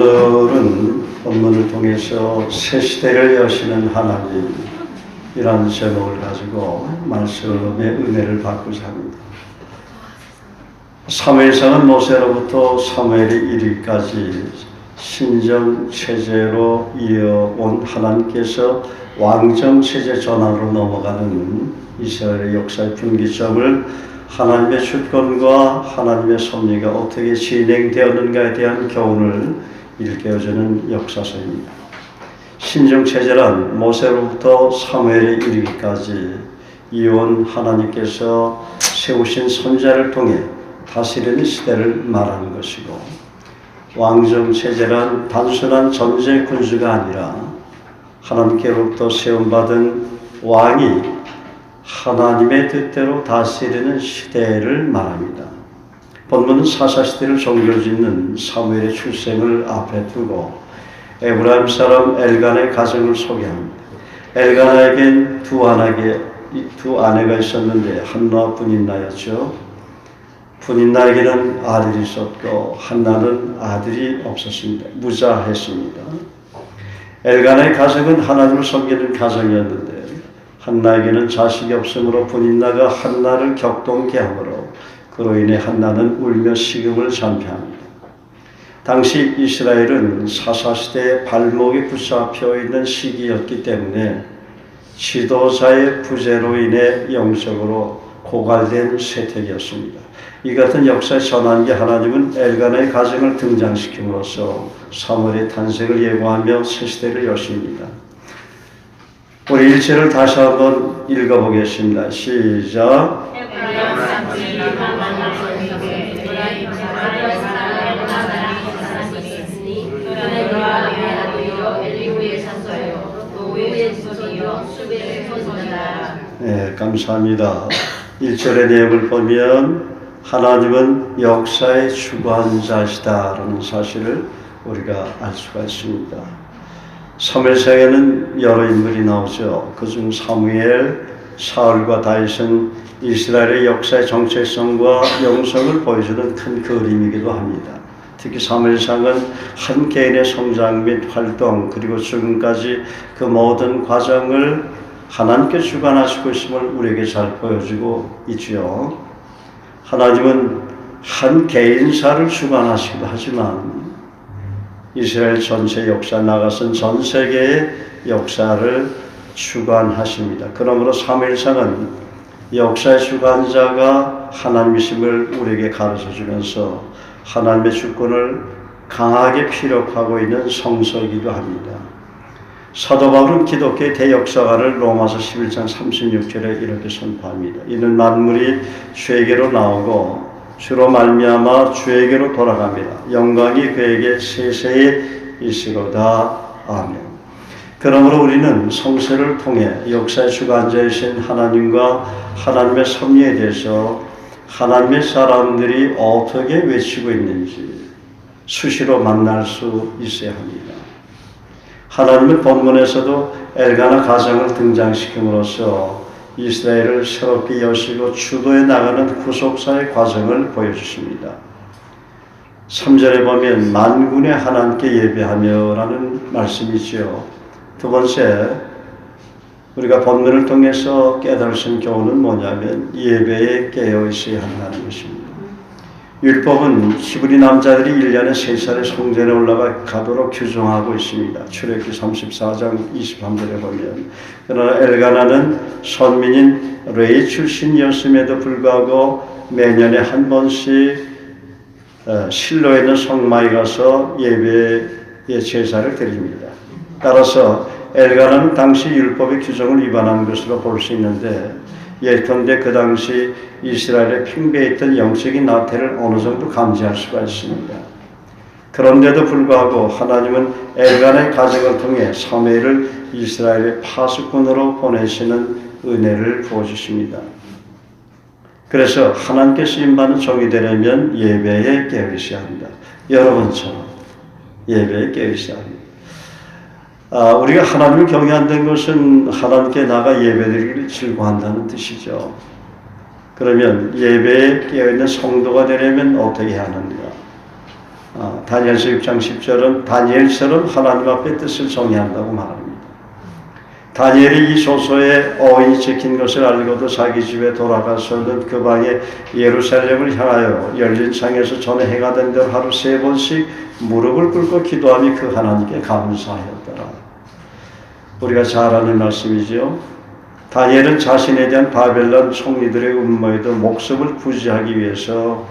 오늘은 본문을 통해서 새 시대를 여시는 하나님이라는 제목을 가지고 말씀의 은혜를 받고자 합니다. 사무엘상은 모세로부터 사무엘이 이르기까지 신정 체제로 이어온 하나님께서 왕정 체제 전환으로 넘어가는 이스라엘의 역사의 분기점을 하나님의 주권과 하나님의 섭리가 어떻게 진행되었는가에 대한 교훈을 일깨워주는 역사서입니다. 신정체제란 모세로부터 사무엘에 이르기까지 이어온 하나님께서 세우신 선자를 통해 다스리는 시대를 말하는 것이고, 왕정체제란 단순한 전제 군주가 아니라 하나님께로부터 세움받은 왕이 하나님의 뜻대로 다스리는 시대를 말합니다. 본문은 사사시대를 종결짓는 사무엘의 출생을 앞에 두고 에브라임 사람 엘간의 가정을 소개합니다. 엘간에겐 두 아내가 있었는데 한나와 분인나였죠. 분인나에게는 아들이 있었고 한나는 아들이 없었습니다. 무자했습니다. 엘간의 가정은 하나님을 섬기는 가정이었는데 한나에게는 자식이 없으므로 분인나가 한나를 격동케 하므로 그로 인해 한나는 울며 식음을 잔피합니다. 당시 이스라엘은 사사시대의 발목이 붙잡혀 있는 시기였기 때문에 지도자의 부재로 인해 영적으로 고갈된 세태이었습니다. 이 같은 역사의 전환기 하나님은 엘간의 가정을 등장시킴으로써 사무엘의 탄생을 예고하며 새 시대를 여십니다. 우리 일체를 다시 한번 읽어보겠습니다. 시작. 네, 감사합니다. 1절의 내용을 보면 하나님은 역사의 주관자시다라는 사실을 우리가 알 수가 있습니다. 사무엘상에는 여러 인물이 나오죠. 그중 사무엘, 사울과 다윗은 이스라엘의 역사의 정체성과 영성을 보여주는 큰 그림이기도 합니다. 특히 사무엘상은 한 개인의 성장 및 활동 그리고 지금까지 그 모든 과정을 하나님께 주관하시고 있음을 우리에게 잘 보여주고 있지요. 하나님은 한 개인사를 주관하시기도 하지만 이스라엘 전체 역사 나아가선 전 세계의 역사를 주관하십니다. 그러므로 사무엘상은 역사의 주관자가 하나님이심을 우리에게 가르쳐주면서 하나님의 주권을 강하게 피력하고 있는 성서이기도 합니다. 사도 바울은 기독교의 대역사관을 로마서 11장 36절에 이렇게 선포합니다. 이는 만물이 주에게로 나오고 주로 말미암아 주에게로 돌아갑니다. 영광이 그에게 세세히 있으로다. 아멘. 그러므로 우리는 성서를 통해 역사의 주관자이신 하나님과 하나님의 섭리에 대해서 하나님의 사람들이 어떻게 외치고 있는지 수시로 만날 수 있어야 합니다. 하나님은 본문에서도 엘가나 가정을 등장시킴으로써 이스라엘을 새롭게 여시고 주도해 나가는 구속사의 과정을 보여주십니다. 3절에 보면 만군의 하나님께 예배하며 라는 말씀이지요. 두 번째, 우리가 본문을 통해서 깨달을 수 있는 교훈은 뭐냐면 예배에 깨어 있어야 한다는 것입니다. 율법은 히브리 남자들이 1년에 3차례 성전에 올라가 가도록 규정하고 있습니다. 출애굽기 34장 23절에 보면, 그러나 엘가나는 선민인 레위 출신이었음에도 불구하고 매년에 한 번씩 실로에 있는 성막에 가서 예배의 제사를 드립니다. 따라서 엘가나는 당시 율법의 규정을 위반한 것으로 볼 수 있는데, 예컨대 그 당시 이스라엘의 핑배에 있던 영적인 나태를 어느 정도 감지할 수가 있습니다. 그런데도 불구하고 하나님은 엘간의 가정을 통해 사무엘을 이스라엘의 파수꾼으로 보내시는 은혜를 부어주십니다. 그래서 하나님께 쓰임받는 종이 되려면 예배에 깨어 있어야 합니다. 여러분처럼 예배에 깨어 있어야 합니다. 우리가 하나님을 경외한다는 것은 하나님께 나가 예배드리기를 즐거워한다는 뜻이죠. 그러면 예배에 깨어있는 성도가 되려면 어떻게 해야 하는가? 다니엘서 6장 10절은 다니엘처럼 하나님 앞에 뜻을 정의한다고 말합니다. 다니엘이 이 소서에 어인이 찍힌 것을 알고도 자기 집에 돌아가서는 그 방에 예루살렘을 향하여 열린 창에서 전에 해가 된 대로 하루 3번씩 무릎을 꿇고 기도하며 그 하나님께 감사하였더라. 우리가 잘 아는 말씀이죠. 다니엘은 자신에 대한 바벨론 총리들의 음모에도 목숨을 부지하기 위해서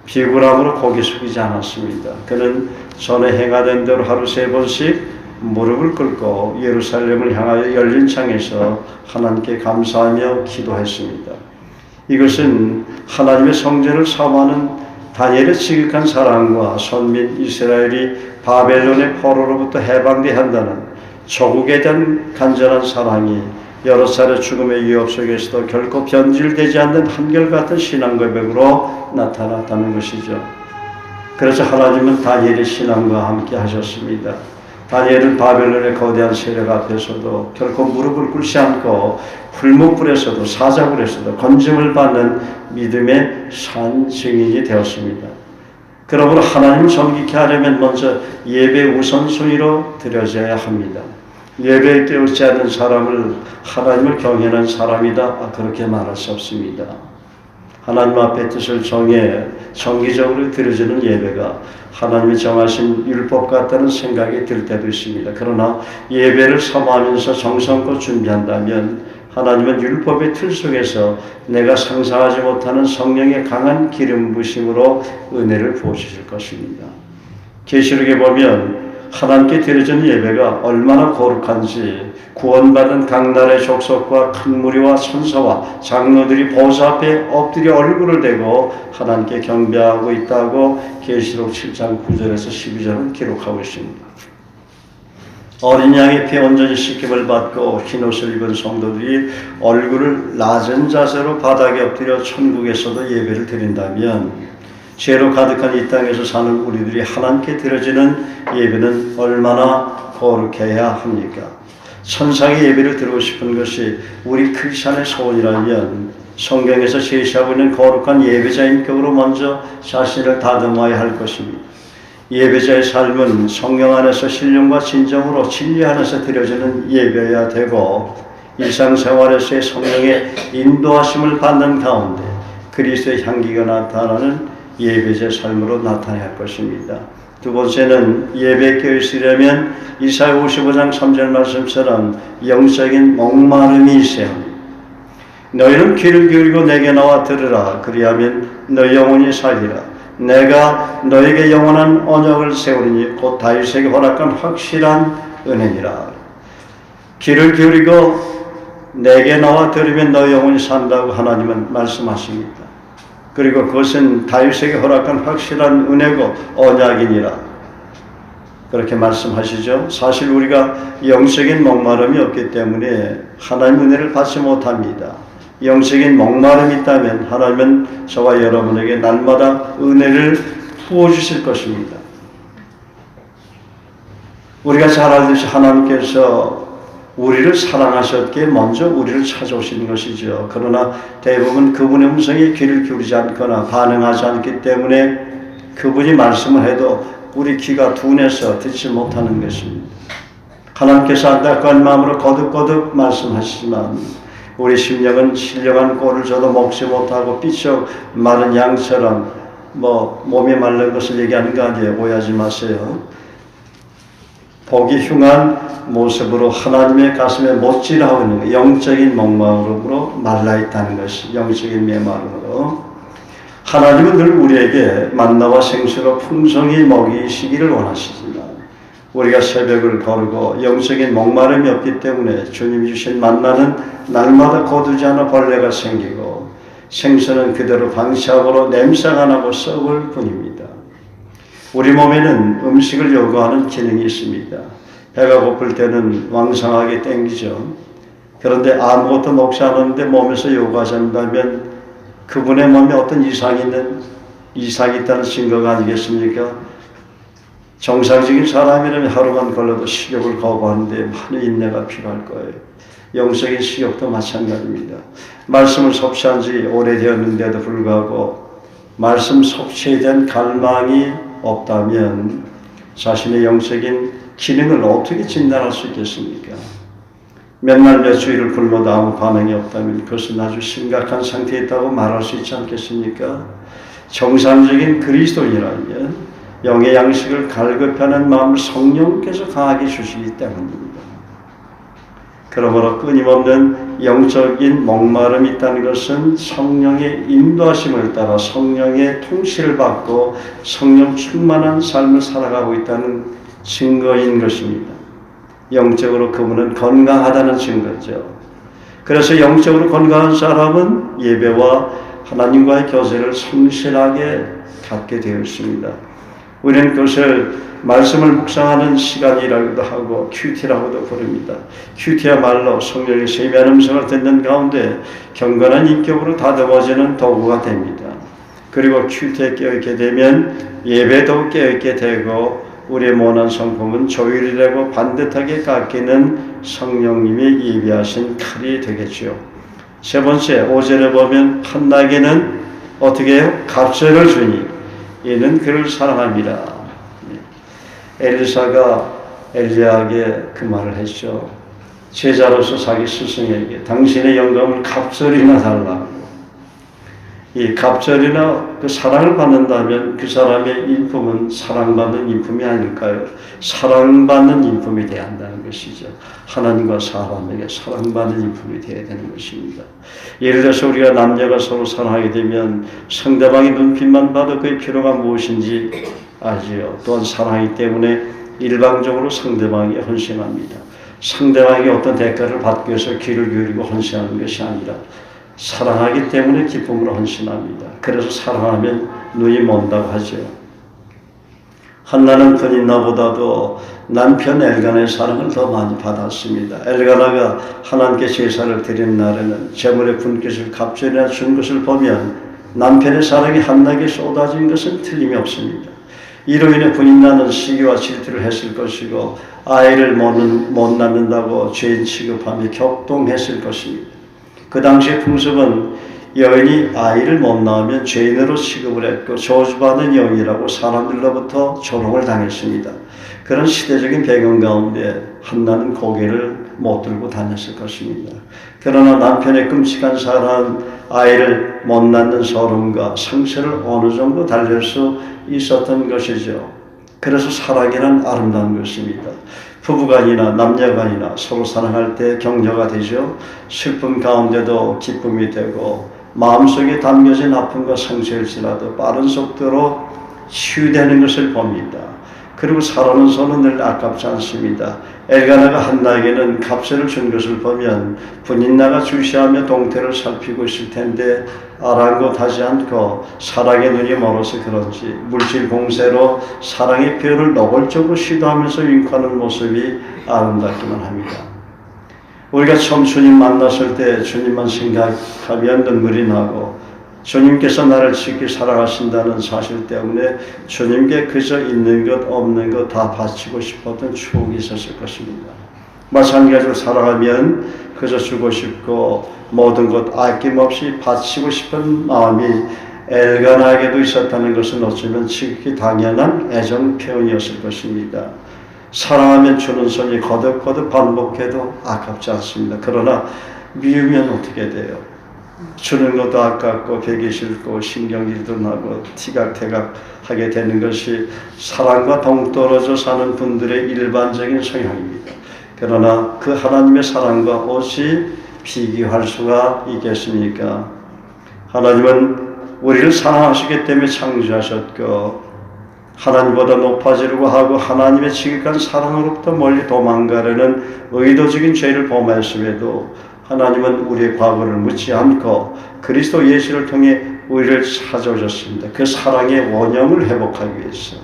비굴함으로 고개 숙이지 않았습니다. 그는 전에 해가 된 대로 하루 3번씩 무릎을 꿇고 예루살렘을 향하여 열린 창에서 하나님께 감사하며 기도했습니다. 이것은 하나님의 성전을 사모하는 다니엘의 지극한 사랑과 선민 이스라엘이 바벨론의 포로로부터 해방되어야 한다는 조국에 대한 간절한 사랑이 여러 차례 죽음의 위협 속에서도 결코 변질되지 않는 한결같은 신앙 고백으로 나타났다는 것이죠. 그래서 하나님은 다니엘의 신앙과 함께 하셨습니다. 다니엘은 바벨론의 거대한 세력 앞에서도 결코 무릎을 꿇지 않고 풀무불에서도 사자굴에서도 건짐을 받는 믿음의 산 증인이 되었습니다. 그러므로 하나님을 섬기게 하려면 먼저 예배 우선순위로 드려져야 합니다. 예배에 깨우지 않는 사람을 하나님을 경외하는 사람이다, 그렇게 말할 수 없습니다. 하나님 앞에 뜻을 정해 정기적으로 드려지는 예배가 하나님이 정하신 율법 같다는 생각이 들 때도 있습니다. 그러나 예배를 사모하면서 정성껏 준비한다면 하나님은 율법의 틀 속에서 내가 상상하지 못하는 성령의 강한 기름 부으심으로 은혜를 부어주실 것입니다. 계시록에 보면 하나님께 드려지는 예배가 얼마나 거룩한지 구원받은 각 나라의 족속과 큰 무리와 천사와 장로들이 보좌 앞에 엎드려 얼굴을 대고 하나님께 경배하고 있다고 계시록 7장 9절에서 12절은 기록하고 있습니다. 어린 양의 피 온전히 씻김을 받고 흰옷을 입은 성도들이 얼굴을 낮은 자세로 바닥에 엎드려 천국에서도 예배를 드린다면 죄로 가득한 이 땅에서 사는 우리들이 하나님께 드려지는 예배는 얼마나 거룩해야 합니까? 천상의 예배를 드리고 싶은 것이 우리 크리스찬의 소원이라면 성경에서 제시하고 있는 거룩한 예배자 인격으로 먼저 자신을 다듬어야 할 것입니다. 예배자의 삶은 성령 안에서 신령과 진정으로 진리 안에서 드려지는 예배여야 되고 일상생활에서의 성령의 인도하심을 받는 가운데 그리스도의 향기가 나타나는 예배자의 삶으로 나타내야 할 것입니다. 두 번째는 예배에 깨어있으려면 이사야 55장 3절 말씀처럼 영적인 목마름이 있어야 합니다. 너희는 귀를 기울이고 내게 나와 들으라. 그리하면 너희 영혼이 살리라. 내가 너에게 영원한 언약을 세우리니 곧 다윗에게 허락한 확실한 은혜니라. 귀를 기울이고 내게 나와 들으면 너희 영혼이 산다고 하나님은 말씀하십니다. 그리고 그것은 다윗에게 허락한 확실한 은혜고 언약이니라. 그렇게 말씀하시죠. 사실 우리가 영적인 목마름이 없기 때문에 하나님 은혜를 받지 못합니다. 영적인 목마름이 있다면 하나님은 저와 여러분에게 날마다 은혜를 부어주실 것입니다. 우리가 잘 알듯이 하나님께서 우리를 사랑하셨기에 먼저 우리를 찾아오시는 것이죠. 그러나 대부분 그분의 음성에 귀를 기울이지 않거나 반응하지 않기 때문에 그분이 말씀을 해도 우리 귀가 둔해서 듣지 못하는 것입니다. 하나님께서 안타까운 마음으로 거듭거듭 말씀하시지만 우리 심령은 신령한 꼴을 줘도 먹지 못하고 삐쩍 마른 양처럼 몸이 마른 것을 얘기하는 거 아니에요. 오해하지 마세요. 보기 흉한 모습으로 하나님의 가슴에 못질하고 있는 것, 영적인 목마름으로 말라있다는 것이 영적인 메마름으로. 하나님은 늘 우리에게 만나와 생수로 풍성히 먹이시기를 원하시지만 우리가 새벽을 거르고 영적인 목마름이 없기 때문에 주님이 주신 만나는 날마다 거두지 않아 벌레가 생기고 생수는 그대로 방치함으로 냄새가 나고 썩을 뿐입니다. 우리 몸에는 음식을 요구하는 기능이 있습니다. 배가 고플 때는 왕성하게 땡기죠. 그런데 아무것도 먹지 않았는데 몸에서 요구하지 않는다면 그분의 몸에 어떤 이상이 있다는 증거가 아니겠습니까? 정상적인 사람이라면 하루만 걸려도 식욕을 거부하는데 많은 인내가 필요할 거예요. 영적인 식욕도 마찬가지입니다. 말씀을 섭취한 지 오래되었는데도 불구하고 말씀 섭취에 대한 갈망이 없다면 자신의 영적인 기능을 어떻게 진단할 수 있겠습니까? 몇 날 몇 주일을 굶어도 아무 반응이 없다면 그것은 아주 심각한 상태에 있다고 말할 수 있지 않겠습니까? 정상적인 그리스도인이라면 영의 양식을 갈급하는 마음을 성령께서 강하게 주시기 때문입니다. 그러므로 끊임없는 영적인 목마름이 있다는 것은 성령의 인도하심을 따라 성령의 통치를 받고 성령 충만한 삶을 살아가고 있다는 증거인 것입니다. 영적으로 그분은 건강하다는 증거죠. 그래서 영적으로 건강한 사람은 예배와 하나님과의 교제를 성실하게 갖게 되어 있습니다. 우리는 그것을 말씀을 묵상하는 시간이라고도 하고 큐티라고도 부릅니다. 큐티야말로 성령의 세미한 음성을 듣는 가운데 경건한 인격으로 다듬어지는 도구가 됩니다. 그리고 큐티에 깨어있게 되면 예배도 깨어있게 되고 우리의 모난 성품은 조율이 되고 반듯하게 깎이는 성령님이 예비하신 칼이 되겠죠. 세 번째, 5절에 보면 한나에게는 어떻게 해요? 갑절을 주니 이는 그를 사랑합니다. 엘리사가 엘리야에게 그 말을 했죠. 제자로서 자기 스승에게 당신의 영감을 갑절이나 달라고. 이 갑절이나 그 사랑을 받는다면 그 사람의 인품은 사랑받는 인품이 아닐까요? 사랑받는 인품이 되어야 한다는 것이죠. 하나님과 사람에게 사랑받는 인품이 되어야 되는 것입니다. 예를 들어서 우리가 남녀가 서로 사랑하게 되면 상대방의 눈빛만 봐도 그의 필요가 무엇인지 알지요. 또한 사랑하기 때문에 일방적으로 상대방에게 헌신합니다. 상대방에게 어떤 대가를 받기 위해서 귀를 기울이고 헌신하는 것이 아니라 사랑하기 때문에 기쁨으로 헌신합니다. 그래서 사랑하면 눈이 먼다고 하죠. 한나는 분인나보다도 남편 엘가나의 사랑을 더 많이 받았습니다. 엘가나가 하나님께 제사를 드린 날에는 제물의 분깃을 갑절이나 준 것을 보면 남편의 사랑이 한나에게 쏟아진 것은 틀림이 없습니다. 이로 인해 분인나는 시기와 질투를 했을 것이고 아이를 못 낳는다고 죄인 취급하며 격동했을 것입니다. 그 당시의 풍습은 여인이 아이를 못 낳으면 죄인으로 취급을 했고 저주받는 여인이라고 사람들로부터 조롱을 당했습니다. 그런 시대적인 배경 가운데 한나는 고개를 못 들고 다녔을 것입니다. 그러나 남편의 끔찍한 사랑, 아이를 못 낳는 서름과 상처를 어느 정도 달랠 수 있었던 것이죠. 그래서 사랑이란 아름다운 것입니다. 부부간이나 남녀간이나 서로 사랑할 때 격려가 되죠. 슬픔 가운데도 기쁨이 되고 마음속에 담겨진 아픔과 상처일지라도 빠른 속도로 치유되는 것을 봅니다. 그리고 사랑하는 손은 늘 아깝지 않습니다. 엘가나가 한나에게는 갑절을 준 것을 보면 분인나가 주시하며 동태를 살피고 있을 텐데 아랑곳하지 않고 사랑의 눈이 멀어서 그런지 물질 공세로 사랑의 표현을 노골적으로 시도하면서 윙크하는 모습이 아름답기만 합니다. 우리가 처음 주님 만났을 때 주님만 생각하면 눈물이 나고 주님께서 나를 지키 사랑하신다는 사실 때문에 주님께 그저 있는 것 없는 것 다 바치고 싶었던 추억이 있었을 것입니다. 마찬가지로 사랑하면 그저 주고 싶고 모든 것 아낌없이 바치고 싶은 마음이 엘가나에게도 있었다는 것은 어쩌면 지극히 당연한 애정 표현이었을 것입니다. 사랑하면 주는 손이 거듭거듭 반복해도 아깝지 않습니다. 그러나 미우면 어떻게 돼요? 주는 것도 아깝고 배기 싫고 신경질도 나고 티각태각하게 되는 것이 사랑과 동떨어져 사는 분들의 일반적인 성향입니다. 그러나 그 하나님의 사랑과 어찌 비교할 수가 있겠습니까? 하나님은 우리를 사랑하시기 때문에 창조하셨고 하나님보다 높아지려고 하고 하나님의 지극한 사랑으로부터 멀리 도망가려는 의도적인 죄를 범하였음에도 하나님은 우리의 과거를 묻지 않고 그리스도 예수를 통해 우리를 찾아오셨습니다. 그 사랑의 원형을 회복하기 위해서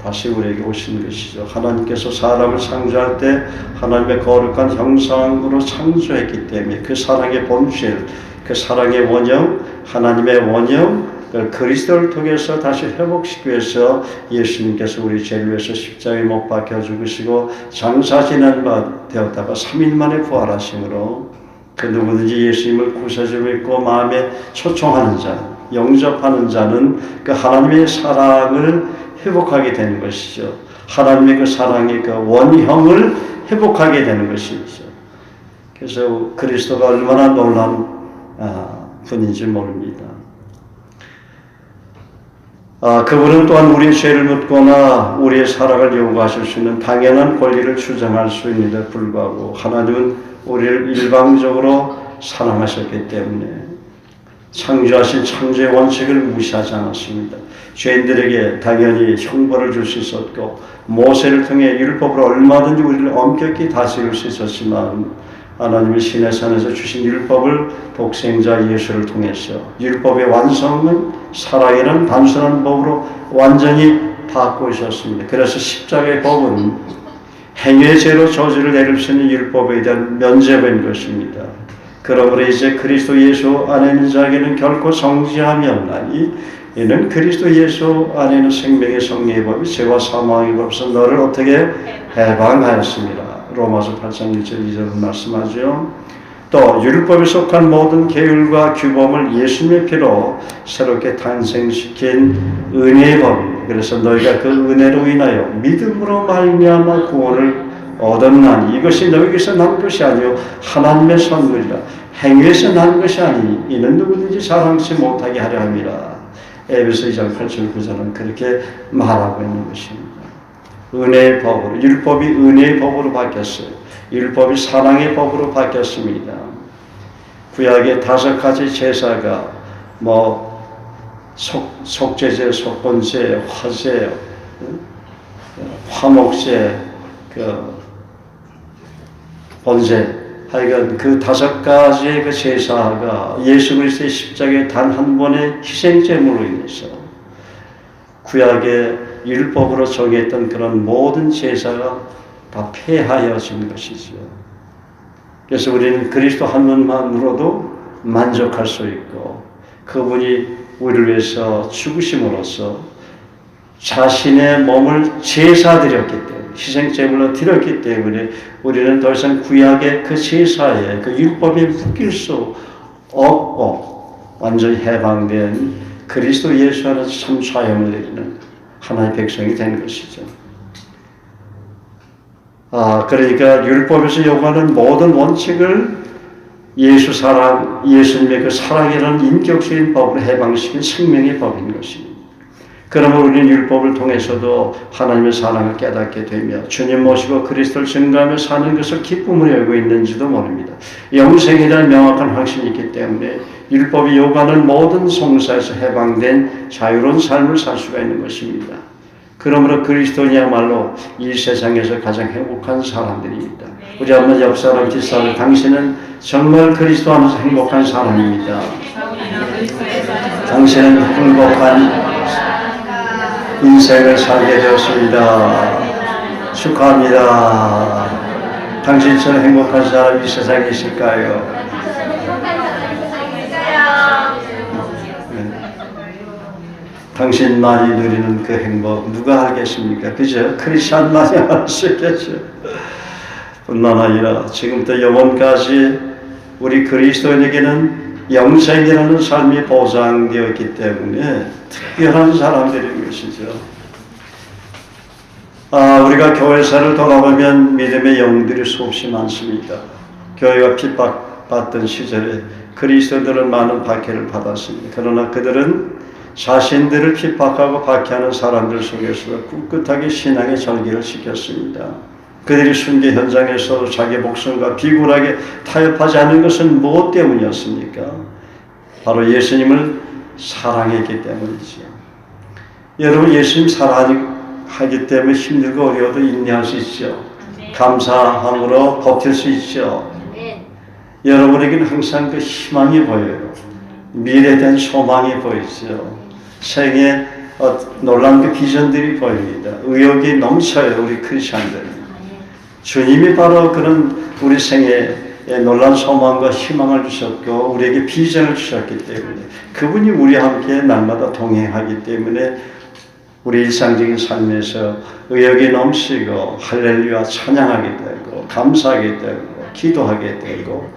다시 우리에게 오신 것이죠. 하나님께서 사람을 창조할 때 하나님의 거룩한 형상으로 창조했기 때문에 그 사랑의 본질, 그 사랑의 원형, 하나님의 원형, 그리스도를 통해서 다시 회복시키기 위해서 예수님께서 우리 죄를 위해서 십자가에 못 박혀 죽으시고 장사 지난 바 되었다가 3일 만에 부활하심으로 그 누구든지 예수님을 구세주로 믿고 마음에 초청하는 자, 영접하는 자는 그 하나님의 사랑을 회복하게 되는 것이죠. 하나님의 그 사랑의 그 원형을 회복하게 되는 것이죠. 그래서 그리스도가 얼마나 놀라운 분인지 모릅니다. 그분은 또한 우리의 죄를 묻거나 우리의 사랑을 요구하실 수 있는 당연한 권리를 주장할 수 있는데 불구하고 하나님은 우리를 일방적으로 사랑하셨기 때문에 창조하신 창조의 원칙을 무시하지 않았습니다. 죄인들에게 당연히 형벌을 줄 수 있었고 모세를 통해 율법으로 얼마든지 우리를 엄격히 다스릴 수 있었지만 하나님의 신의 산에서 주신 율법을 독생자 예수를 통해서 율법의 완성은 사랑이라는 단순한 법으로 완전히 바꾸셨습니다. 그래서 십자가의 법은 행위의 죄로 저주를 내릴 수 있는 율법에 대한 면죄부인 것입니다. 그러므로 이제 그리스도 예수 안에 있는 자에게는 결코 정죄함이 없나니 이는 그리스도 예수 안에 있는 생명의 성리의 법이 죄와 사망의 법에서 너를 어떻게 해방하였습니다. 로마서 8장 1절 2절은 말씀하죠. 또 율법에 속한 모든 계율과 규범을 예수님의 피로 새롭게 탄생시킨 은혜의 법입니다. 그래서 너희가 그 은혜로 인하여 믿음으로 말미암아 구원을 얻었나니 이것이 너희에게서 난 것이 아니요 하나님의 선물이라. 행위에서 난 것이 아니니 이는 누구든지 자랑치 못하게 하려 함이라. 에베소 2장 8절 9절은 그렇게 말하고 있는 것입니다. 은혜의 법으로, 율법이 은혜의 법으로 바뀌었어요. 율법이 사랑의 법으로 바뀌었습니다. 구약의 5가지 제사가 속죄제, 속건제, 화제, 화목제, 번제, 하여간 그 5가지의 그 제사가 예수 그리스도의 십자가의 단 한 번의 희생제물로 인해서 구약의 율법으로 정했던 그런 모든 제사가 다 폐하여진 것이죠. 그래서 우리는 그리스도 한 분만으로도 만족할 수 있고 그분이 우리를 위해서 죽으심으로써 자신의 몸을 제사드렸기 때문에 희생제물로 드렸기 때문에 우리는 더 이상 구약의 그 제사에 그 율법에 묶일 수 없고 완전히 해방된 그리스도 예수 안에서 참 사형을 내리는 하나의 백성이 된 것이죠. 그러니까 율법에서 요구하는 모든 원칙을 예수 사랑, 예수님의 그 사랑이라는 인격적인 법으로 해방시킨 생명의 법인 것입니다. 그러면 우리는 율법을 통해서도 하나님의 사랑을 깨닫게 되며 주님 모시고 그리스도를 증거하며 사는 것을 기쁨으로 여기고 있는지도 모릅니다. 영생에 대한 명확한 확신이 있기 때문에 율법이 요구하는 모든 송사에서 해방된 자유로운 삶을 살 수가 있는 것입니다. 그러므로 그리스도인이야말로 이 세상에서 가장 행복한 사람들입니다. 우리 한번 옆 사람, 뒷 사람, 당신은 정말 그리스도 안에서 행복한 사람입니다. 당신은 행복한 인생을 살게 되었습니다. 축하합니다. 당신처럼 행복한 사람이 이 세상에 있을까요? 당신만이 누리는 그 행복 누가 알겠습니까? 그죠? 크리스찬만이 알 수 있겠죠. 뿐만 아니라 지금부터 영원까지 우리 그리스도인에게는 영생이라는 삶이 보장되어 있기 때문에 특별한 사람들인 것이죠. 우리가 교회사를 돌아보면 믿음의 영들이 수없이 많습니다. 교회가 핍박받던 시절에 그리스도인들은 많은 박해를 받았습니다. 그러나 그들은 자신들을 핍박하고 박해하는 사람들 속에서도 꿋꿋하게 신앙의 절개를 지켰습니다. 그들이 순교 현장에서 자기 목숨과 비굴하게 타협하지 않은 것은 무엇 때문이었습니까? 바로 예수님을 사랑했기 때문이지요. 여러분 예수님 사랑하기 때문에 힘들고 어려워도 인내할 수 있죠. 감사함으로 버틸 수 있죠. 여러분에게는 항상 그 희망이 보여요. 미래에 대한 소망이 보이죠. 생에 놀라운 그 비전들이 보입니다. 의욕이 넘쳐요. 우리 크리스천들. 주님이 바로 그런 우리 생에 놀라운 소망과 희망을 주셨고 우리에게 비전을 주셨기 때문에 그분이 우리와 함께 날마다 동행하기 때문에 우리 일상적인 삶에서 의욕이 넘치고 할렐루야 찬양하게 되고 감사하게 되고 기도하게 되고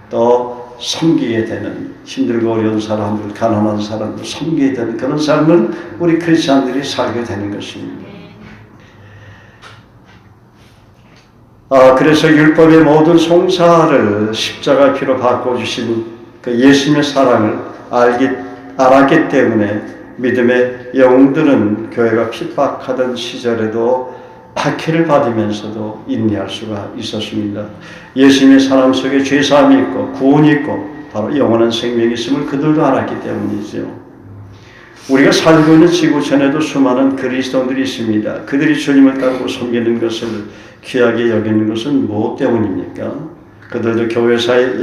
또 섬기게 되는, 힘들고 어려운 사람들, 가난한 사람들 섬기게 되는 그런 삶을 우리 크리스찬들이 살게 되는 것입니다. 그래서 율법의 모든 송사를 십자가 피로 바꿔주신 그 예수님의 사랑을 알았기 때문에 믿음의 영웅들은 교회가 핍박하던 시절에도 박해를 받으면서도 인내할 수가 있었습니다. 예수님의 사랑 속에 죄사함이 있고 구원이 있고 바로 영원한 생명이 있음을 그들도 알았기 때문이죠. 우리가 살고 있는 지구촌에도 수많은 그리스도인들이 있습니다. 그들이 주님을 따르고 섬기는 것을 귀하게 여기는 것은 무엇 때문입니까? 그들도 교회사의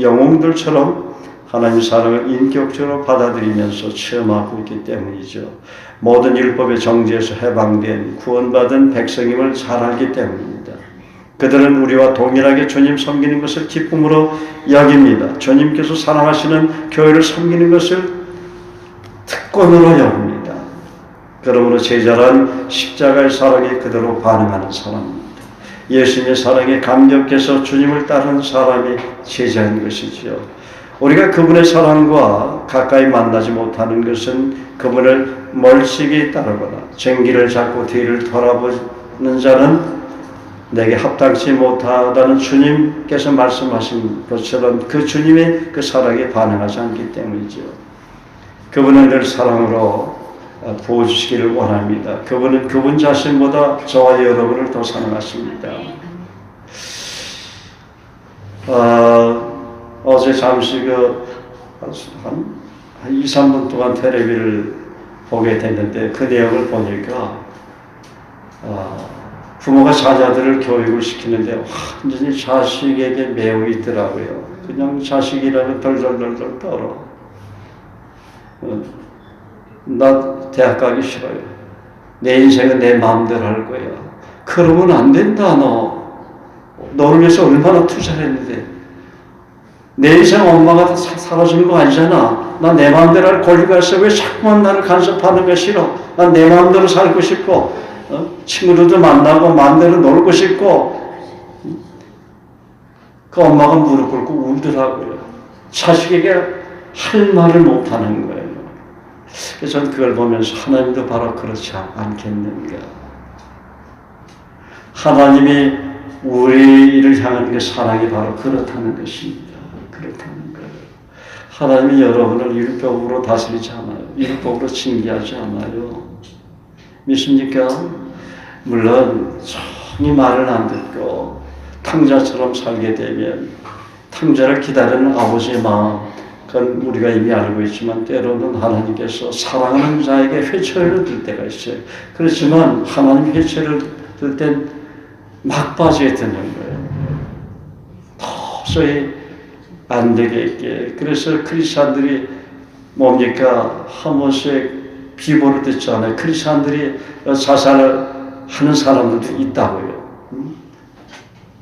영웅들처럼 하나님의 사랑을 인격적으로 받아들이면서 체험하고 있기 때문이죠. 모든 율법의 정죄에서 해방된 구원받은 백성임을 잘 알기 때문입니다. 그들은 우리와 동일하게 주님 섬기는 것을 기쁨으로 여깁니다. 주님께서 사랑하시는 교회를 섬기는 것을 특권으로 여깁니다. 그러므로 제자란 십자가의 사랑에 그대로 반응하는 사람입니다. 예수님의 사랑에 감격해서 주님을 따르는 사람이 제자인 것이지요. 우리가 그분의 사랑과 가까이 만나지 못하는 것은 그분을 멀찍이 따르거나 쟁기를 잡고 뒤를 돌아보는 자는 내게 합당치 못하다는 주님께서 말씀하신 것처럼 그 주님의 그 사랑에 반응하지 않기 때문이죠. 그분은 늘 사랑으로 부어주시기를 원합니다. 그분은 그분 자신보다 저와 여러분을 더 사랑하십니다. 어제 잠시 한 2, 3분 동안 텔레비를 보게 됐는데 그 내용을 보니까 부모가 자녀들을 교육을 시키는데 완전히 자식에게 매우 있더라고요. 그냥 자식이라면 덜덜덜덜 떨어. 나 대학 가기 싫어요. 내 인생은 내 마음대로 할 거야. 그러면 안 된다. 너를 위해서 얼마나 투자를 했는데 내 인생 엄마가 사라지는 거 아니잖아. 나 내 마음대로 할 권리가 있어. 왜 자꾸만 나를 간섭하는 거 싫어. 난 내 마음대로 살고 싶고 친구들도 만나고 마음대로 놀고 싶고. 그 엄마가 무릎 꿇고 울더라고요. 자식에게 할 말을 못하는 거예요. 그래서 저는 그걸 보면서 하나님도 바로 그렇지 않겠는가. 하나님이 우리를 향한 그 사랑이 바로 그렇다는 것입니다. 그렇다는 거예요. 하나님이 여러분을 율법으로 다스리지 않아요. 율법으로 징계하지 않아요. 믿습니까? 물론 정이 말을 안 듣고 탕자처럼 살게 되면 탕자를 기다리는 아버지의 마음, 그건 우리가 이미 알고 있지만 때로는 하나님께서 사랑하는 자에게 회초리를 들 때가 있어요. 그렇지만 하나님 회초리를 들 땐 막바지에 드는 거예요. 도저히 안 되겠게. 그래서 크리스찬들이 뭡니까? 한 번씩 비보를 듣잖아요. 크리스찬들이 자살을 하는 사람들도 있다고요.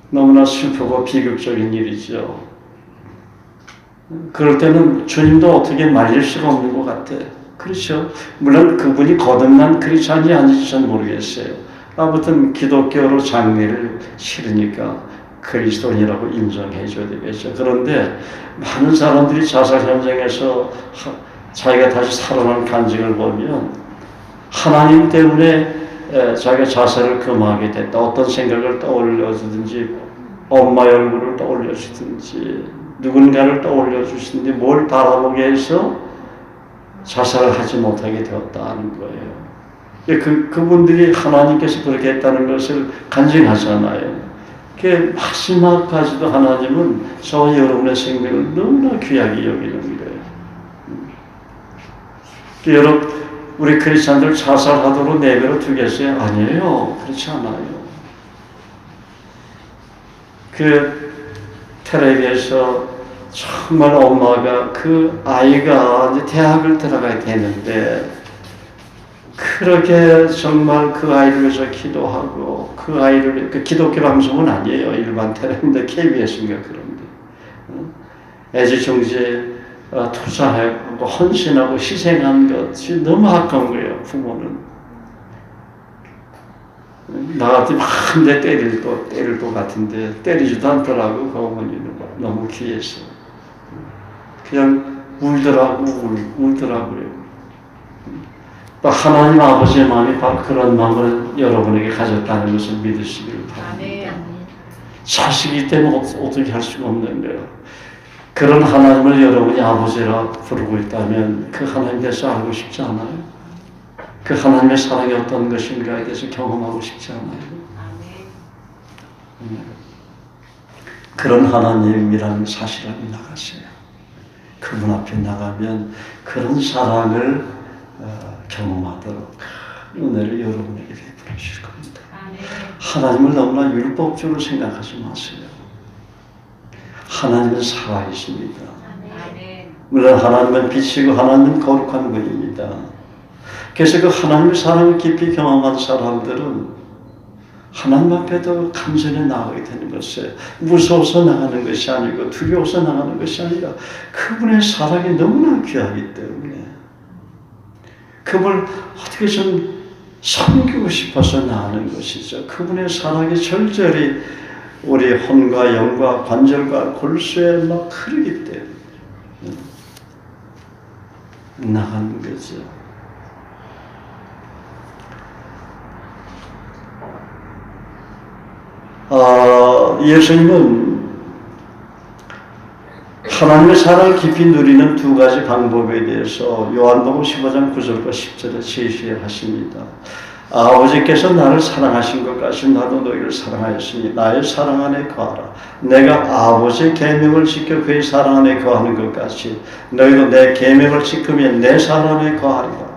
너무나 슬프고 비극적인 일이죠. 그럴 때는 주님도 어떻게 말릴 수가 없는 것 같아요. 그렇죠? 물론 그분이 거듭난 크리스찬이 아닌지 전 모르겠어요. 아무튼 기독교로 장례를 치르니까 그리스도인이라고 인정해 줘야 되겠죠. 그런데 많은 사람들이 자살 현장에서 자기가 다시 살아난 간증을 보면 하나님 때문에 자기가 자살을 금하게 됐다. 어떤 생각을 떠올려주든지 엄마 얼굴을 떠올려주든지 누군가를 떠올려주시는데 뭘 바라보게 해서 자살을 하지 못하게 되었다는 거예요. 그분들이 하나님께서 그렇게 했다는 것을 간증하잖아요. 그 마지막까지도 하나님은 저와 여러분의 생명을 너무나 귀하게 여기는 거예요. 여러분, 우리 크리스찬들 자살하도록 내버려 두겠어요? 아니에요. 그렇지 않아요. 그 텔레비에서 정말 엄마가 그 아이가 이제 대학을 들어가야 되는데 그렇게 정말 그 아이를 위해서 기도하고 그 아이를 그 기독교 방송은 아니에요. 일반 텔레비인데 KBS인가 그런데 애지중지에 투자하고 헌신하고 희생한 것이 너무 아까운 거예요. 부모는 나 같으면 한 대 때릴 것 같은데 때리지도 않더라고. 그 어머니는 너무 귀해서. 그냥 울더라고요. 또 하나님 아버지의 마음이 바로 그런 마음을 여러분에게 가졌다는 것을 믿으시기를 바랍니다. 자식이기 때문에 어떻게 할 수가 없는 거예요. 그런 하나님을 여러분이 아버지라 부르고 있다면 그 하나님 대해서 알고 싶지 않아요? 그 하나님의 사랑이 어떤 것인가에 대해서 경험하고 싶지 않아요? 그런 하나님이라는 사실을 나가세요. 그분 앞에 나가면 그런 사랑을 경험하도록 은혜를 여러분에게 베풀으실 겁니다. 하나님을 너무나 율법적으로 생각하지 마세요. 하나님은 살아계십니다. 물론 하나님은 빛이고 하나님은 거룩한 분입니다. 그래서 그 하나님의 사랑을 깊이 경험한 사람들은 하나님 앞에도 간절히 나가게 되는 것이에요. 무서워서 나가는 것이 아니고 두려워서 나가는 것이 아니라 그분의 사랑이 너무나 귀하기 때문에 그분을 어떻게 좀 섬기고 싶어서 나가는 것이죠. 그분의 사랑이 절절히 우리 혼과 영과 관절과 골수에 막 흐르기 때문에 나가는 거죠. 예수님은 하나님의 사랑을 깊이 누리는 두 가지 방법에 대해서 요한복음 15장 9절과 10절에 제시하십니다. 아버지께서 나를 사랑하신 것 같이 나도 너희를 사랑하였으니 나의 사랑 안에 거하라. 내가 아버지의 계명을 지켜 그의 사랑 안에 거하는 것 같이 너희도 내 계명을 지키면 내 사랑 안에 거하리라.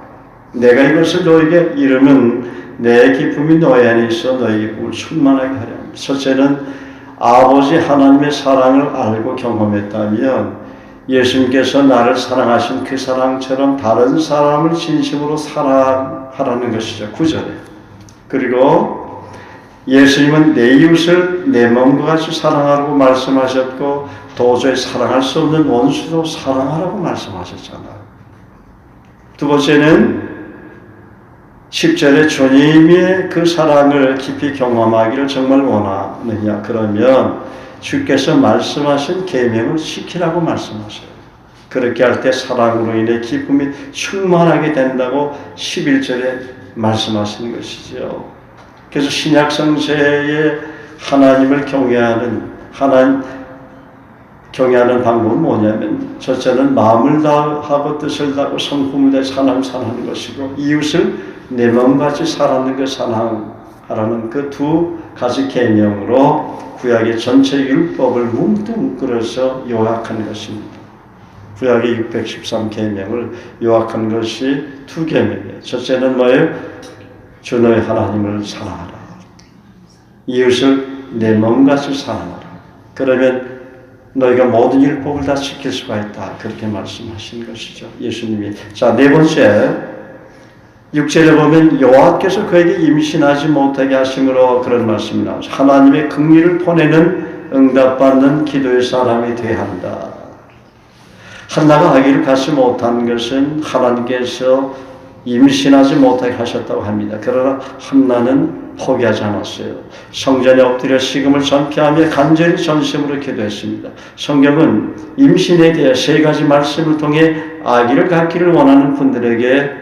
내가 이것을 너희에게 이르면 내 기쁨이 너희 안에 있어 너희 기쁨을 충만하게 하려 합니다. 첫째는 아버지 하나님의 사랑을 알고 경험했다면 예수님께서 나를 사랑하신 그 사랑처럼 다른 사람을 진심으로 사랑하라는 것이죠. 9절에. 그리고 예수님은 내 이웃을 내 몸과 같이 사랑하라고 말씀하셨고 도저히 사랑할 수 없는 원수도 사랑하라고 말씀하셨잖아요. 두 번째는 10절에 주님의 그 사랑을 깊이 경험하기를 정말 원하느냐? 그러면 주께서 말씀하신 계명을 지키라고 말씀하셔요. 그렇게 할 때 사랑으로 인해 기쁨이 충만하게 된다고 11절에 말씀하시는 것이죠. 그래서 신약 성서의 하나님을 경외하는 방법은 뭐냐면 첫째는 마음을 다하고 뜻을 다하고 성품을 다해 하나님 사랑하는 것이고 이웃을 내 몸같이 사랑하는 것 사랑하라는 그 두 가지 계명으로 구약의 전체 율법을 뭉뚱그려서 요약한 것입니다. 구약의 613계명을 요약한 것이 두 계명이에요. 첫째는 뭐예요? 주 너의 하나님을 사랑하라. 이웃을 내 몸같이 사랑하라. 그러면 너희가 모든 율법을 다 지킬 수가 있다. 그렇게 말씀하신 것이죠. 예수님이. 자, 네 번째 6절에 보면 여호와께서 그에게 임신하지 못하게 하심으로 그런 말씀이 나오죠. 하나님의 긍휼을 보내는 응답받는 기도의 사람이 되어야 한다. 한나가 아기를 갖지 못한 것은 하나님께서 임신하지 못하게 하셨다고 합니다. 그러나 한나는 포기하지 않았어요. 성전에 엎드려 식음을 전폐하며 간절히 전심으로 기도했습니다. 성경은 임신에 대해 세 가지 말씀을 통해 아기를 갖기를 원하는 분들에게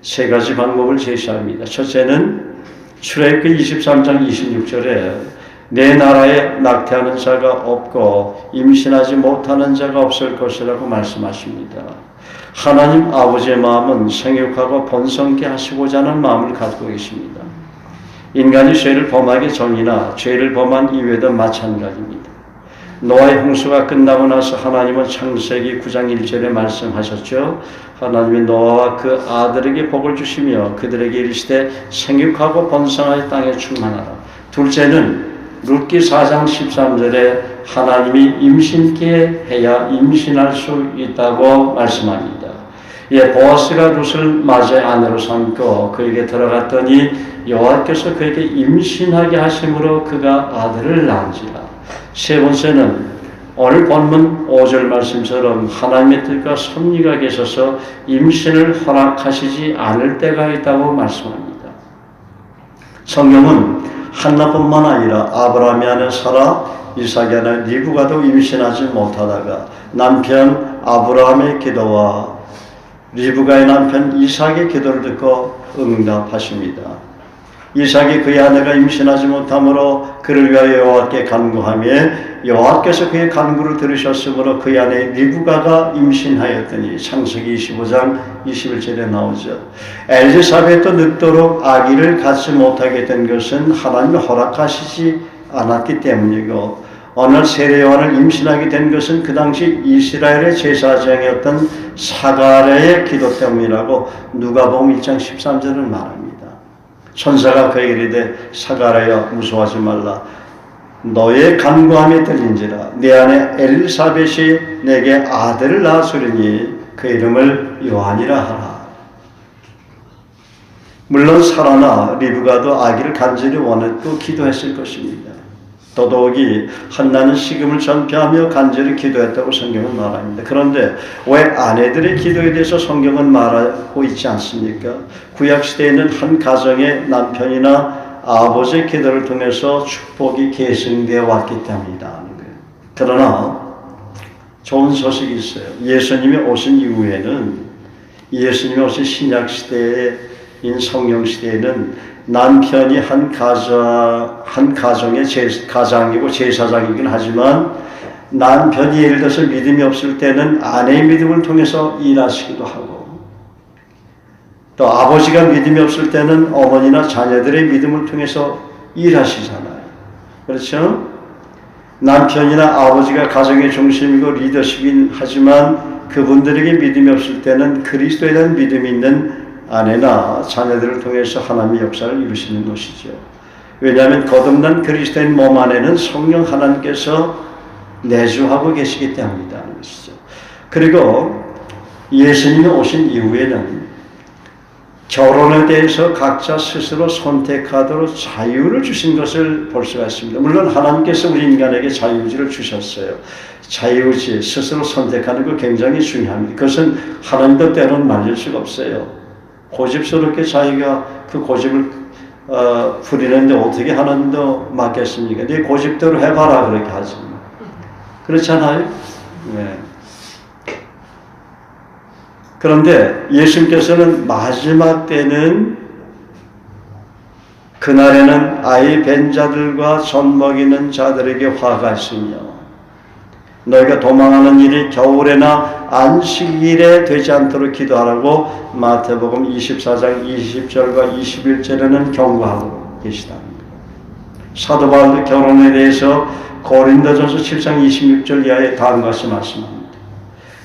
세 가지 방법을 제시합니다. 첫째는 출애굽기 23장 26절에 내 나라에 낙태하는 자가 없고 임신하지 못하는 자가 없을 것이라고 말씀하십니다. 하나님 아버지의 마음은 생육하고 번성케 하시고자 하는 마음을 갖고 계십니다. 인간이 죄를 범하기 전이나 죄를 범한 이후에도 마찬가지입니다. 노아의 홍수가 끝나고 나서 하나님은 창세기 9장 1절에 말씀하셨죠. 하나님이 노아와 그 아들에게 복을 주시며 그들에게 이르시되 생육하고 번성하여 땅에 충만하라. 둘째는 룻기 4장 13절에 하나님이 임신케 해야 임신할 수 있다고 말씀합니다. 보아스가 룻을 맞이해 아내로 삼고 그에게 들어갔더니 여호와께서 그에게 임신하게 하심으로 그가 아들을 낳은지라. 세 번째는 오늘 본문 5절 말씀처럼 하나님의 뜻과 섭리가 계셔서 임신을 허락하시지 않을 때가 있다고 말씀합니다. 성경은 한나뿐만 아니라 아브라함이 아내 사라, 이삭이 아내 리브가도 임신하지 못하다가 남편 아브라함의 기도와 리브가의 남편 이삭의 기도를 듣고 응답하십니다. 이삭이 그의 아내가 임신하지 못하므로 그를 위하여 여호와께 간구하며 여호와께서 그의 간구를 들으셨으므로 그의 아내 리브가가 임신하였더니 창세기 25장 21절에 나오죠. 엘리사벳도 늙도록 아기를 갖지 못하게 된 것은 하나님이 허락하시지 않았기 때문이고 어느 세례요한을 임신하게 된 것은 그 당시 이스라엘의 제사장이었던 사가랴의 기도 때문이라고 누가복음 1장 13절을 말합니다. 천사가 그에게 이르되 사가랴여 무서워하지 말라. 너의 간구함이 들린지라. 내 아내 엘리사벳이 내게 아들을 낳았으리니 그 이름을 요한이라 하라. 물론 사라나 리브가도 아기를 간절히 원했고 기도했을 것입니다. 더더욱이 한나는 식음을 전폐하며 간절히 기도했다고 성경은 말합니다. 그런데 왜 아내들의 기도에 대해서 성경은 말하고 있지 않습니까? 구약시대에는 한 가정의 남편이나 아버지의 기도를 통해서 축복이 계승되어 왔기 때문이다. 그러나 좋은 소식이 있어요. 예수님이 오신 이후에는 예수님이 오신 신약시대인 성령시대에는 남편이 한 가정의 가장이고 제사장이긴 하지만 남편이 예를 들어서 믿음이 없을 때는 아내의 믿음을 통해서 일하시기도 하고 또 아버지가 믿음이 없을 때는 어머니나 자녀들의 믿음을 통해서 일하시잖아요. 그렇죠? 남편이나 아버지가 가정의 중심이고 리더십이긴 하지만 그분들에게 믿음이 없을 때는 그리스도에 대한 믿음이 있는 아내나 자녀들을 통해서 하나님의 역사를 이루시는 것이죠. 왜냐하면 거듭난 그리스도인 몸 안에는 성령 하나님께서 내주하고 계시기 때문이라는 것이죠. 그리고 예수님이 오신 이후에는 결혼에 대해서 각자 스스로 선택하도록 자유를 주신 것을 볼 수가 있습니다. 물론 하나님께서 우리 인간에게 자유의지를 주셨어요. 자유의지, 스스로 선택하는 거 굉장히 중요합니다. 그것은 하나님도 때로는 말릴 수가 없어요. 고집스럽게 자기가 그 고집을 부리는데 어떻게 하나님도 맡겠습니까? 네 고집대로 해봐라 그렇게 하지. 그렇잖아요? 네. 그런데 예수님께서는 마지막 때는 그날에는 아이 벤 자들과 젖 먹이는 자들에게 화가 있으며 너희가 도망하는 일이 겨울에나 안식일에 되지 않도록 기도하라고 마태복음 24장 20절과 21절에는 경고하고 계시다는 거예요. 사도 바울도 결혼에 대해서 고린도전서 7장 26절 이하에 다음과 같이 말씀합니다.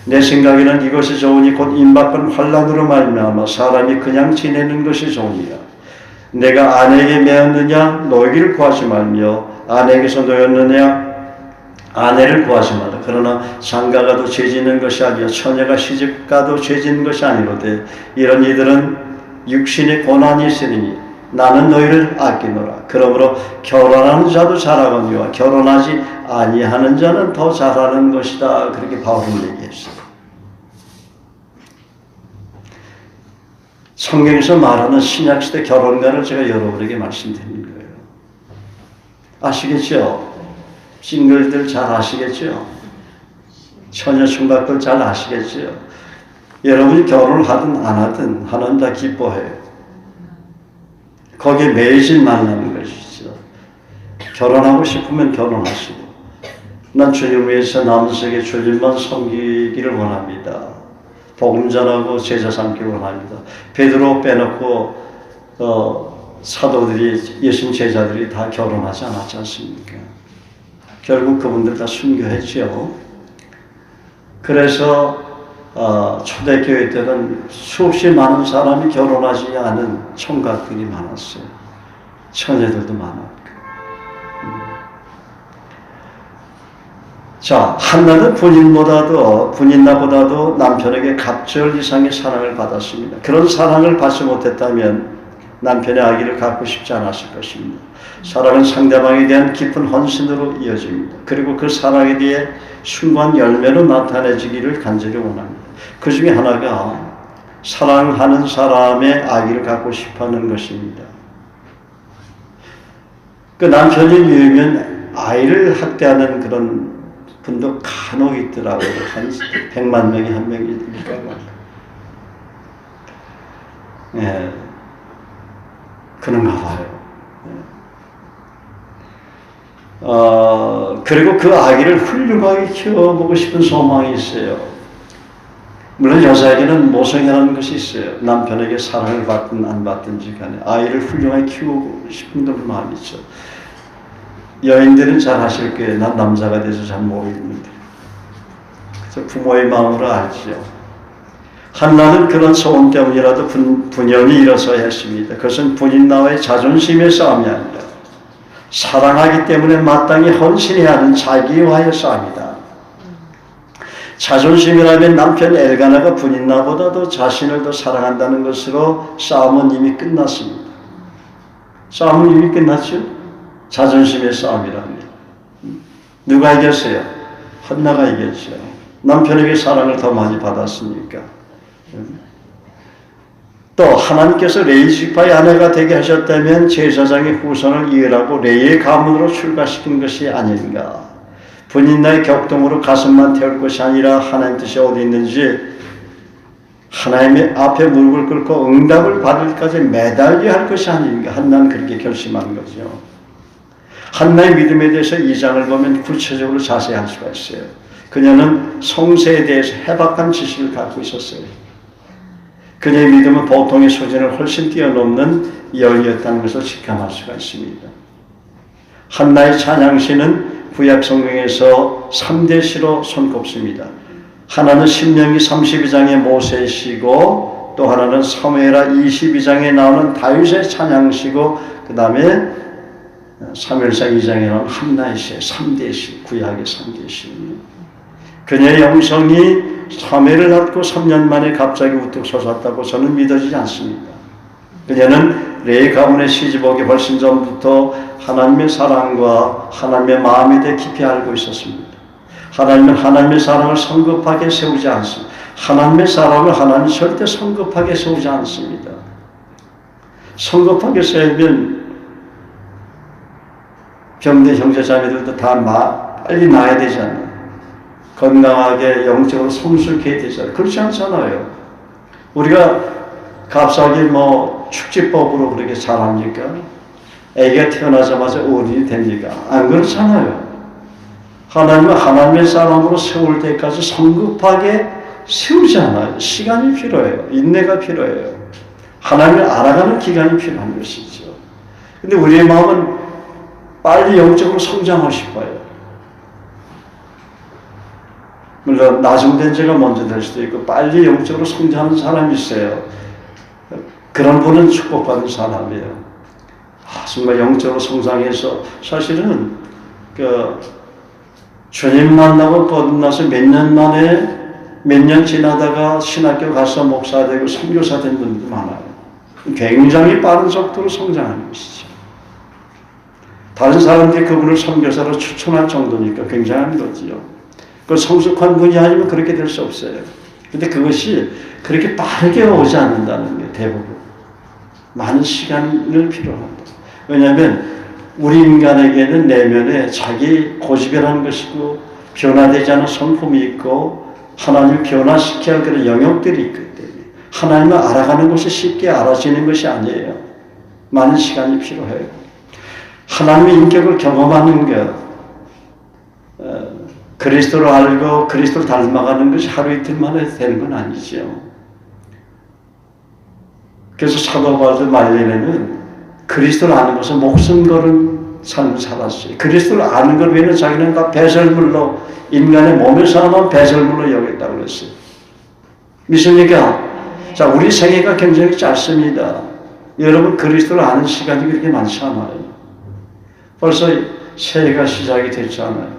내 생각에는 이것이 좋으니 곧 임박한 환난으로 말미암아 사람이 그냥 지내는 것이 좋으니라. 내가 아내에게 매었느냐 너희를 구하지 말며 아내에게서 놓였느냐 아내를 구하지 마라. 그러나 장가가도 죄짓는 것이 아니요 처녀가 시집가도 죄짓는 것이 아니로되 이런 이들은 육신의 고난이 있으니 나는 너희를 아끼노라. 그러므로 결혼하는 자도 잘하거니와 결혼하지 아니하는 자는 더 잘하는 것이다. 그렇게 바울은 얘기했어요. 성경에서 말하는 신약시대 결혼관을 제가 여러분에게 말씀드리는 거예요. 아시겠죠? 싱글들 잘 아시겠죠? 처녀 총각들 잘 아시겠죠? 여러분이 결혼을 하든 안 하든 하나님 다 기뻐해요. 거기에 매진 만나는 것이죠. 결혼하고 싶으면 결혼하시고 난 주님을 위해서 남은 세계 주님만 섬기기를 원합니다. 복음 전하고 제자 삼기를 원합니다. 베드로 빼놓고 사도들이 예수님 제자들이 다 결혼하지 않았지 않습니까? 결국 그분들 다 순교했죠. 그래서 초대교회 때는 수없이 많은 사람이 결혼하지 않은 총각들이 많았어요. 처녀들도 많았고. 자, 한나는 분인나보다도 남편에게 갑절 이상의 사랑을 받았습니다. 그런 사랑을 받지 못했다면 남편의 아기를 갖고 싶지 않았을 것입니다. 사랑은 상대방에 대한 깊은 헌신으로 이어집니다. 그리고 그 사랑에 대해 숭고한 열매로 나타내지기를 간절히 원합니다. 그 중에 하나가 사랑하는 사람의 아기를 갖고 싶어하는 것입니다. 그 남편이 미우면 아이를 학대하는 그런 분도 간혹 있더라고요. 한 100만 명에 한 명이 있으니까. 예. 그런가 봐요. 그리고 그 아기를 훌륭하게 키워보고 싶은 소망이 있어요. 물론 여자에게는 모성이라는 것이 있어요. 남편에게 사랑을 받든 안 받든지 간에 아이를 훌륭하게 키우고 싶은 그런 마음이 있죠. 여인들은 잘 하실 거예요. 난 남자가 돼서 잘 모르겠는데. 그래서 부모의 마음으로 알지요. 한나는 그런 소원 때문이라도 분연히 일어서야 했습니다. 그것은 부인나와의 자존심의 싸움이 아니라 사랑하기 때문에 마땅히 헌신해야 하는 자기와의 싸움이다. 자존심이라면 남편 엘가나가 부인나보다도 자신을 더 사랑한다는 것으로 싸움은 이미 끝났습니다. 싸움은 이미 끝났죠? 자존심의 싸움이랍니다. 누가 이겼어요? 한나가 이겼죠. 남편에게 사랑을 더 많이 받았으니까. 또 하나님께서 레위 지파의 아내가 되게 하셨다면 제사장의 후손을 이으라고 레위의 가문으로 출가시킨 것이 아닌가. 분인나의 격동으로 가슴만 태울 것이 아니라 하나님 뜻이 어디 있는지 하나님의 앞에 무릎을 꿇고 응답을 받을 때까지 매달려야 할 것이 아닌가. 한나는 그렇게 결심한 거죠. 한나의 믿음에 대해서 2장을 보면 구체적으로 자세히 알 수가 있어요. 그녀는 성세에 대해서 해박한 지식을 갖고 있었어요. 그녀의 믿음은 보통의 수준을 훨씬 뛰어넘는 여인이었다는 것을 직감할 수가 있습니다. 한나의 찬양시는 구약 성경에서 3대 시로 손꼽습니다. 하나는 신명기 32장의 모세의 시고 또 하나는 사무엘하 22장에 나오는 다윗의 찬양시고 그 다음에 사무엘상 2장에 나오는 한나의 시, 3대 시, 구약의 3대 시입니다. 그녀의 영성이 사무엘을 낳고 3년 만에 갑자기 우뚝 솟았다고 저는 믿어지지 않습니다. 그녀는 레위 가문에 시집오기 훨씬 전부터 하나님의 사랑과 하나님의 마음에 대해 깊이 알고 있었습니다. 하나님은 하나님의 사랑을 성급하게 세우지 않습니다. 하나님의 사랑을 하나님 절대 성급하게 세우지 않습니다. 성급하게 세우면 병든 형제자매들도 다 빨리 나아야 되잖아요. 건강하게 영적으로 성숙해야 되잖아요. 그렇지 않잖아요. 우리가 갑자기 축지법으로 그렇게 잘합니까? 애기가 태어나자마자 어른이 됩니까? 안 그렇잖아요. 하나님은 하나님의 사람으로 세울 때까지 성급하게 세우지 않아요. 시간이 필요해요. 인내가 필요해요. 하나님을 알아가는 기간이 필요한 것이죠. 근데 우리의 마음은 빨리 영적으로 성장하고 싶어요. 물론 나중된 제가 먼저 될 수도 있고 빨리 영적으로 성장하는 사람이 있어요. 그런 분은 축복받은 사람이에요. 정말 영적으로 성장해서 사실은 주님 만나고 거듭나서 몇 년 만에 몇 년 지나다가 신학교 가서 목사 되고 선교사 된 분들도 많아요. 굉장히 빠른 속도로 성장하는 것이죠. 다른 사람들이 그분을 선교사로 추천할 정도니까 굉장한 거지요. 그 성숙한 분이 아니면 그렇게 될 수 없어요. 근데 그것이 그렇게 빠르게 오지 않는다는 게 대부분. 많은 시간을 필요합니다. 왜냐하면 우리 인간에게는 내면에 자기 고집이라는 것이고 변화되지 않은 성품이 있고 하나님을 변화시켜야 할 그런 영역들이 있기 때문에 하나님을 알아가는 것이 쉽게 알아지는 것이 아니에요. 많은 시간이 필요해요. 하나님의 인격을 경험하는 것, 그리스도를 알고 그리스도를 닮아가는 것이 하루 이틀 만에 되는 건 아니죠. 그래서 사도 바울도 말년에는 그리스도를 아는 것은 목숨 걸은 삶을 살았어요. 그리스도를 아는 것 외에는 자기는 다 배설물로 인간의 몸에서만 배설물로 여겼다고 그랬어요. 믿습니까? 자, 우리 생애가 굉장히 짧습니다. 여러분 그리스도를 아는 시간이 그렇게 많지 않아요. 벌써 새해가 시작이 됐잖아요.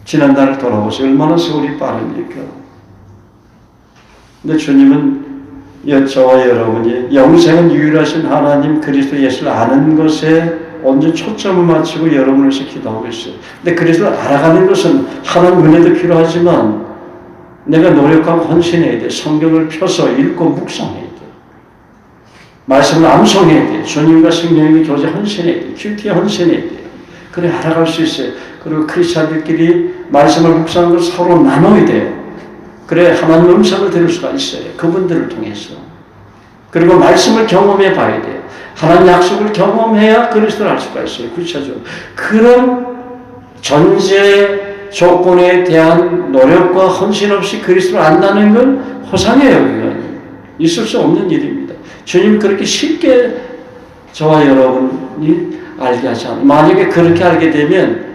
지난달을 돌아보세요. 얼마나 세월이 빠릅니까? 근데 주님은 저와 여러분이 영생은 유일하신 하나님 그리스도 예수를 아는 것에 온전히 초점을 맞추고 여러분을 위해서 기도하고 있어요. 근데 그리스도를 알아가는 것은 하나님 은혜도 필요하지만 내가 노력하고 헌신해야 돼. 성경을 펴서 읽고 묵상해야 돼. 말씀을 암송해야 돼요. 주님과 성령님이 교제 헌신해야 돼요. 큐티에 헌신해야 돼요. 그래 알아갈 수 있어요. 그리고 크리스찬들끼리 말씀을 묵상하는 걸 서로 나눠야 돼요. 그래 하나님의 음성을 들을 수가 있어요. 그분들을 통해서. 그리고 말씀을 경험해 봐야 돼요. 하나님 약속을 경험해야 그리스도를 알 수가 있어요. 구체적으로. 그런 전제 조건에 대한 노력과 헌신 없이 그리스도를 안다는 건 허상의 여기가 있을 수 없는 일입니다. 주님 그렇게 쉽게 저와 여러분이 알게 하지 않아요. 만약에 그렇게 알게 되면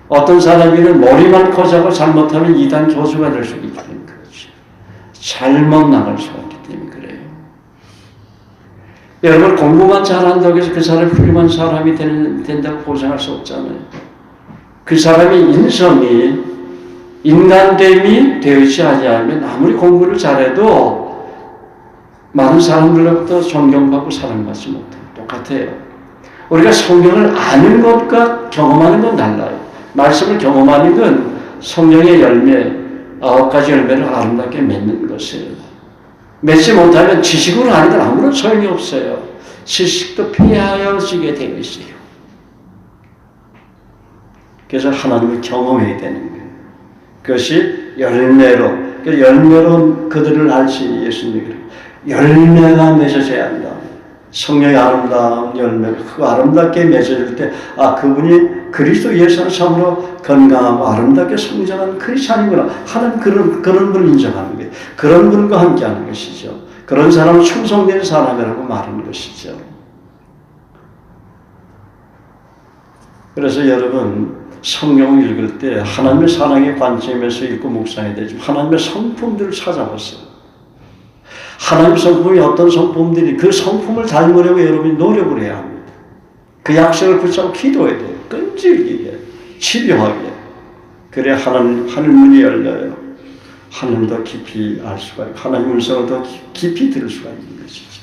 어떤 사람이는 머리만 커져고 잘못하면 이단 교주가 될 수 있기 때문에 그렇죠. 잘못 나갈 수가 있기 때문에 그래요. 여러분 공부만 잘한다고 해서 그 사람이 훌륭한 사람이 된다고 보장할 수 없잖아요. 그 사람의 인성이 인간됨이 되지 아니하면 아무리 공부를 잘해도 많은 사람들로부터 존경받고 사랑받지 못해요. 똑같아요. 우리가 성경을 아는 것과 경험하는 건 달라요. 말씀을 경험하는 건 성령의 열매, 9가지 열매를 아름답게 맺는 것이에요. 맺지 못하면 지식으로 아는 건 아무런 소용이 없어요. 지식도 폐하여지게 되어 있어요. 그래서 하나님을 경험해야 되는 거예요. 그것이 열매로 그들을 알지 예수님이 그래요. 열매가 맺어져야 한다. 성령의 아름다운 열매를 그 아름답게 맺어질 때 그분이 그리스도 예수는 참으로 건강하고 아름답게 성장한 크리스찬이구나 하는 그런 분을 인정하는 거예요. 그런 분과 함께하는 것이죠. 그런 사람은 충성된 사람이라고 말하는 것이죠. 그래서 여러분 성경을 읽을 때 하나님의 사랑의 관점에서 읽고 묵상해야 되지만 하나님의 성품들을 찾아보세요. 하나님의 성품이 어떤 성품들이 그 성품을 닮으려고 여러분이 노력을 해야 합니다. 그 약속을 붙잡고 기도해야 돼요. 끈질기게, 집요하게. 그래야 하늘문이 열려요. 하나님 더 깊이 알 수가 있고 하나님 음성을 더 깊이 들을 수가 있는 것이죠.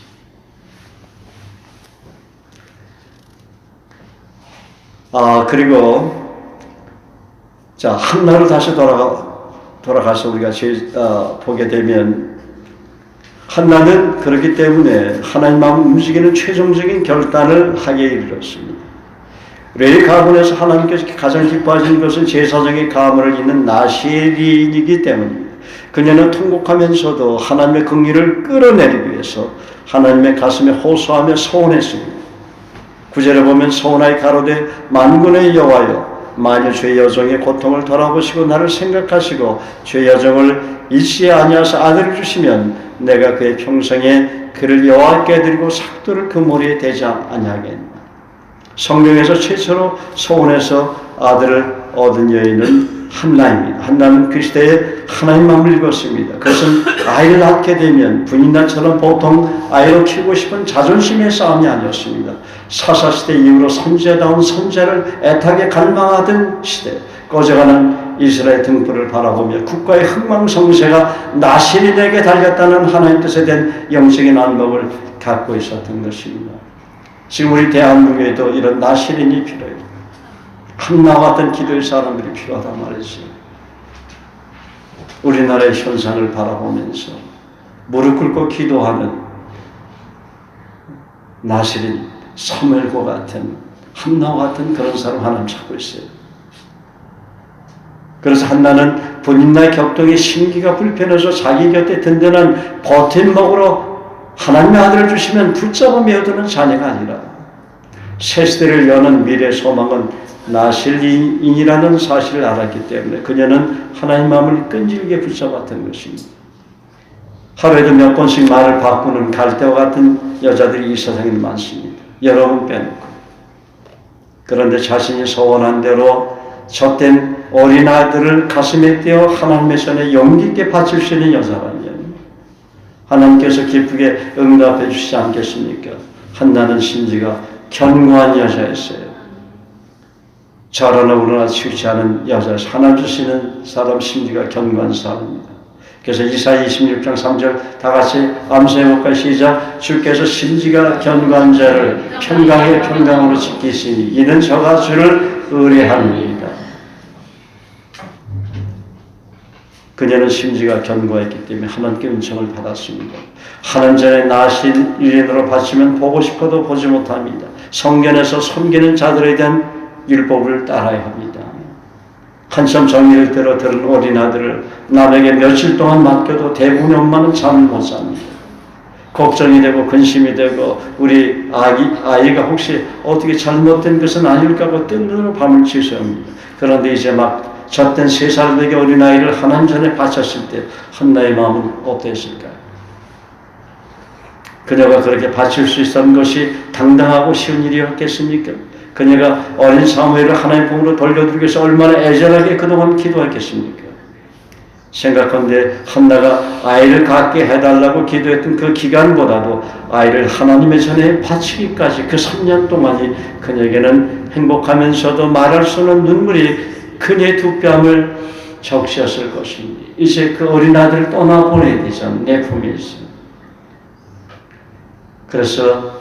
그리고 자 한나를 다시 돌아가서 우리가 보게 되면 한나는 그렇기 때문에 하나님 마음을 움직이는 최종적인 결단을 하게 이르렀습니다. 레위 가문에서 하나님께서 가장 기뻐하시는 것은 제사장의 가문을 잇는 나시엘이기 때문입니다. 그녀는 통곡하면서도 하나님의 긍휼을 끌어내리기 위해서 하나님의 가슴에 호소하며 소원했습니다. 9절에 보면 소원하여 가로되 만군의 여호와여 만일 죄 여종의 고통을 돌아보시고 나를 생각하시고 죄 여종을 일시에 아니하사 아들을 주시면 내가 그의 평생에 그를 여호와께 드리고 삭도를 그 머리에 대지 아니하겠나. 성경에서 최초로 소원해서 아들을 얻은 여인은 한나입니다. 한나는 그 시대에 하나님 마음을 읽었습니다. 그것은 아이를 낳게 되면 분인나처럼 보통 아이로 키우고 싶은 자존심의 싸움이 아니었습니다. 사사시대 이후로 선제다운 선제를 애타게 갈망하던 시대, 꺼져가는 이스라엘 등불을 바라보며 국가의 흥망성쇠가 나시린에게 달렸다는 하나님 뜻에 대한 영적인 안목을 갖고 있었던 것입니다. 지금 우리 대한민국에도 이런 나시린이 필요해요. 한나와 같은 기도의 사람들이 필요하단 말이죠. 우리나라의 현상을 바라보면서 무릎 꿇고 기도하는 나시린, 사무엘과 같은 한나와 같은 그런 사람 하나님 찾고 있어요. 그래서 한나는 본인나의 격동에 심기가 불편해서 자기 곁에 든든한 버팀목으로 하나님의 아들을 주시면 붙잡아 메어두는 자녀가 아니라 새 시대를 여는 미래 소망은 나실인이라는 사실을 알았기 때문에 그녀는 하나님 마음을 끈질기게 붙잡았던 것입니다. 하루에도 몇 번씩 말을 바꾸는 갈대와 같은 여자들이 이 세상에 많습니다. 여러분 빼놓고. 그런데 자신이 소원한 대로 젖된 어린아들을 가슴에 떼어 하나님의 손에 용기 있게 바칠 수 있는 여자라면 하나님께서 기쁘게 응답해 주시지 않겠습니까? 한나는 심지가 견고한 여자였어요. 저러나 우러나 치우치 않은 여자에서 하나 주시는 사람 심지가 견고한 사람입니다. 그래서 이사야 26장 3절 다 같이 암송해볼까요? 시작. 주께서 심지가 견고한 자를 평강의 평강으로 지키시니 이는 저가 주를 의뢰합니다. 그녀는 심지가 견고했기 때문에 하나님께 은총을 받았습니다. 하나님 전에 나신 일인으로 바치면 보고 싶어도 보지 못합니다. 성전에서 섬기는 자들에 대한 율법을 따라야 합니다. 한참 정리를 들은 어린아들을 남에게 며칠 동안 맡겨도 대부분의 엄마는 잠을 못 잡니다. 걱정이 되고 근심이 되고 우리 아이가 혹시 어떻게 잘못된 것은 아닐까 하고 뜬 눈으로 밤을 지새웁니다. 그런데 이제 막 젖된 3살 되게 어린아이를 하나님 전에 바쳤을 때 한나의 마음은 어땠을까요? 그녀가 그렇게 바칠 수 있었던 것이 당당하고 쉬운 일이었겠습니까? 그녀가 어린 사무엘을 하나님 품으로 돌려드리기 위해서 얼마나 애절하게 그동안 기도했겠습니까? 생각한데 한나가 아이를 갖게 해달라고 기도했던 그 기간보다도 아이를 하나님의 전에 바치기까지 그 3년 동안이 그녀에게는 행복하면서도 말할 수 없는 눈물이 그녀의 두 뺨을 적셨을 것입니다. 이제 그 어린 아들을 떠나보내야 되잖아. 내 품에 있어. 그래서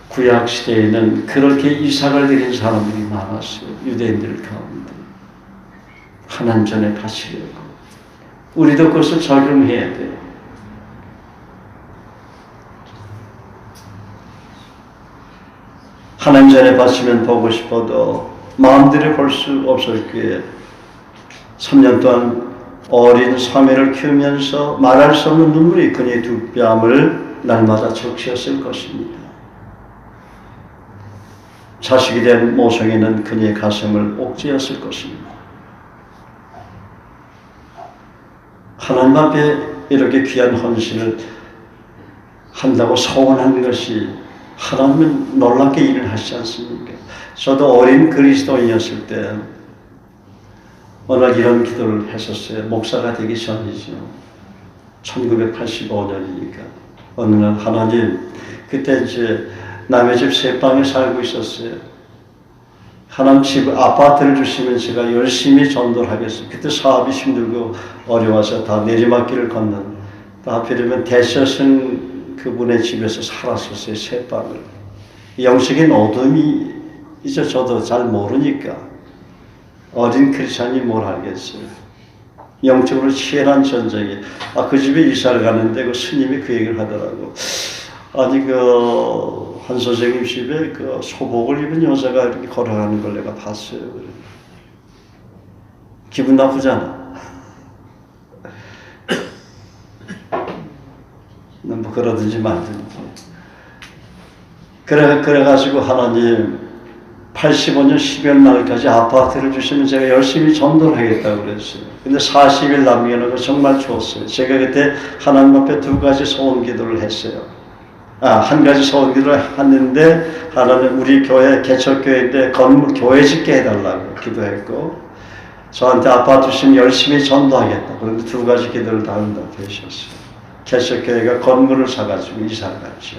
구약 시대에는 그렇게 이삭을 드린 사람들이 많았어요. 유대인들 가운데. 하나님 전에 바치려고. 우리도 그것을 적용해야 돼요. 하나님 전에 바치면 보고 싶어도 마음대로 볼 수 없었기에 3년 동안 어린 사매를 키우면서 말할 수 없는 눈물이 그녀의 두 뺨을 날마다 적셨을 것입니다. 자식이 된 모성이는 그녀의 가슴을 옥죄었을 것입니다. 하나님 앞에 이렇게 귀한 헌신을 한다고 서원한 것이 하나님은 놀랍게 일을 하시지 않습니까? 저도 어린 그리스도인이었을 때 어느 날 이런 기도를 했었어요. 목사가 되기 전이죠. 1985년이니까. 어느 날 하나님, 그때 이제 남의 집 새방에 살고 있었어요. 하나님 집 아파트를 주시면 제가 열심히 전도를 하겠습니다. 그때 사업이 힘들고 어려워서 다 내리막길을 걷는, 또 하필이면 대셔슨 그분의 집에서 살았었어요. 새방을. 영적인 어둠이 이제 저도 잘 모르니까 어린 크리스찬이 뭘 알겠어요. 영적으로 치열한 전쟁이. 그 집에 이사를 가는데 그 스님이 그 얘기를 하더라고. 아니 한 선생님 집에 그 소복을 입은 여자가 이렇게 걸어가는 걸 내가 봤어요. 그래. 기분 나쁘잖아. 뭐 그러든지 말든지. 그래가지고 하나님 85년 12월 날까지 아파트를 주시면 제가 열심히 전도를 하겠다고 그랬어요. 근데 40일 남겨놓고 정말 좋았어요. 제가 그때 하나님 앞에 2가지 소원 기도를 했어요. 한 가지 소원 기도를 했는데 하나님 우리 교회 개척교회인데 건물 교회 짓게 해달라고 기도했고 저한테 아파트 주시면 열심히 전도하겠다. 그런데 2가지 기도를 다 응답하셨어요. 개척교회가 건물을 사가지고 이사를 갔죠.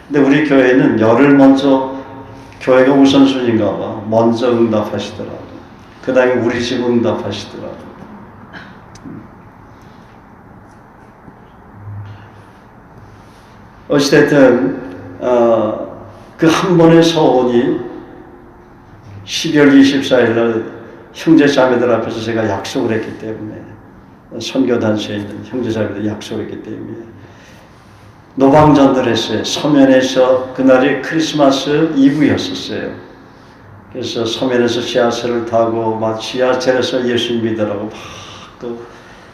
근데 우리 교회는 열을 먼저 교회가 우선순위인가 봐. 먼저 응답하시더라고. 그 다음에 우리 집 응답하시더라고. 어찌됐든 그 한 번의 소원이 12월 24일 날 형제자매들 앞에서 제가 약속을 했기 때문에 선교단체에 있는 형제자매들 약속을 했기 때문에 노방전도를 했어요. 서면에서 그날이 크리스마스 이브였었어요. 그래서 서면에서 지하철을 타고 막 지하철에서 예수 믿으라고 막 또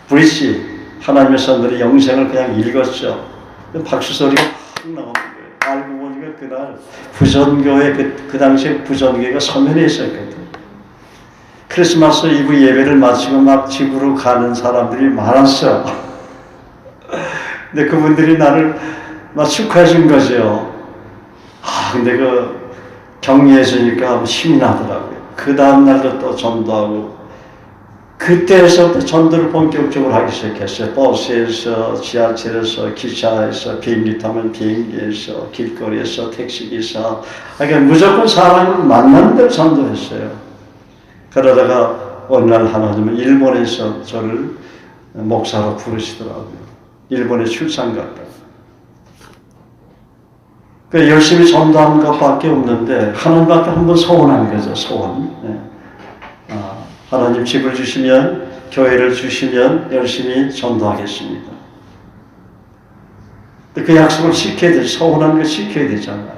브리시 하나님의 선들이 영생을 그냥 읽었죠. 박수 소리가 팍 나오는 거예요. 알고 보니까 그날 부전교회 그 당시에 부전교회가 서면에 있었거든. 크리스마스 이브 예배를 마치고 막 집으로 가는 사람들이 많았어. 근데 그분들이 나를 막 축하해 준 거죠. 근데 격려해 주니까 힘이 나더라고요. 그 다음날도 또 전도하고, 그때에서부터 전도를 본격적으로 하기 시작했어요. 버스에서, 지하철에서, 기차에서, 비행기 타면 비행기에서, 길거리에서, 택시기사. 그러니까 무조건 사람을 만나는 대로 전도했어요. 그러다가 어느 날 하나님은 일본에서 저를 목사로 부르시더라고요. 일본에 출장 갔다. 열심히 전도한 것밖에 없는데 하나님 앞에 한번 소원한 거죠. 소원. 하나님 집을 주시면 교회를 주시면 열심히 전도하겠습니다. 그 약속을 지켜야 돼. 서운한 거 지켜야 되잖아요.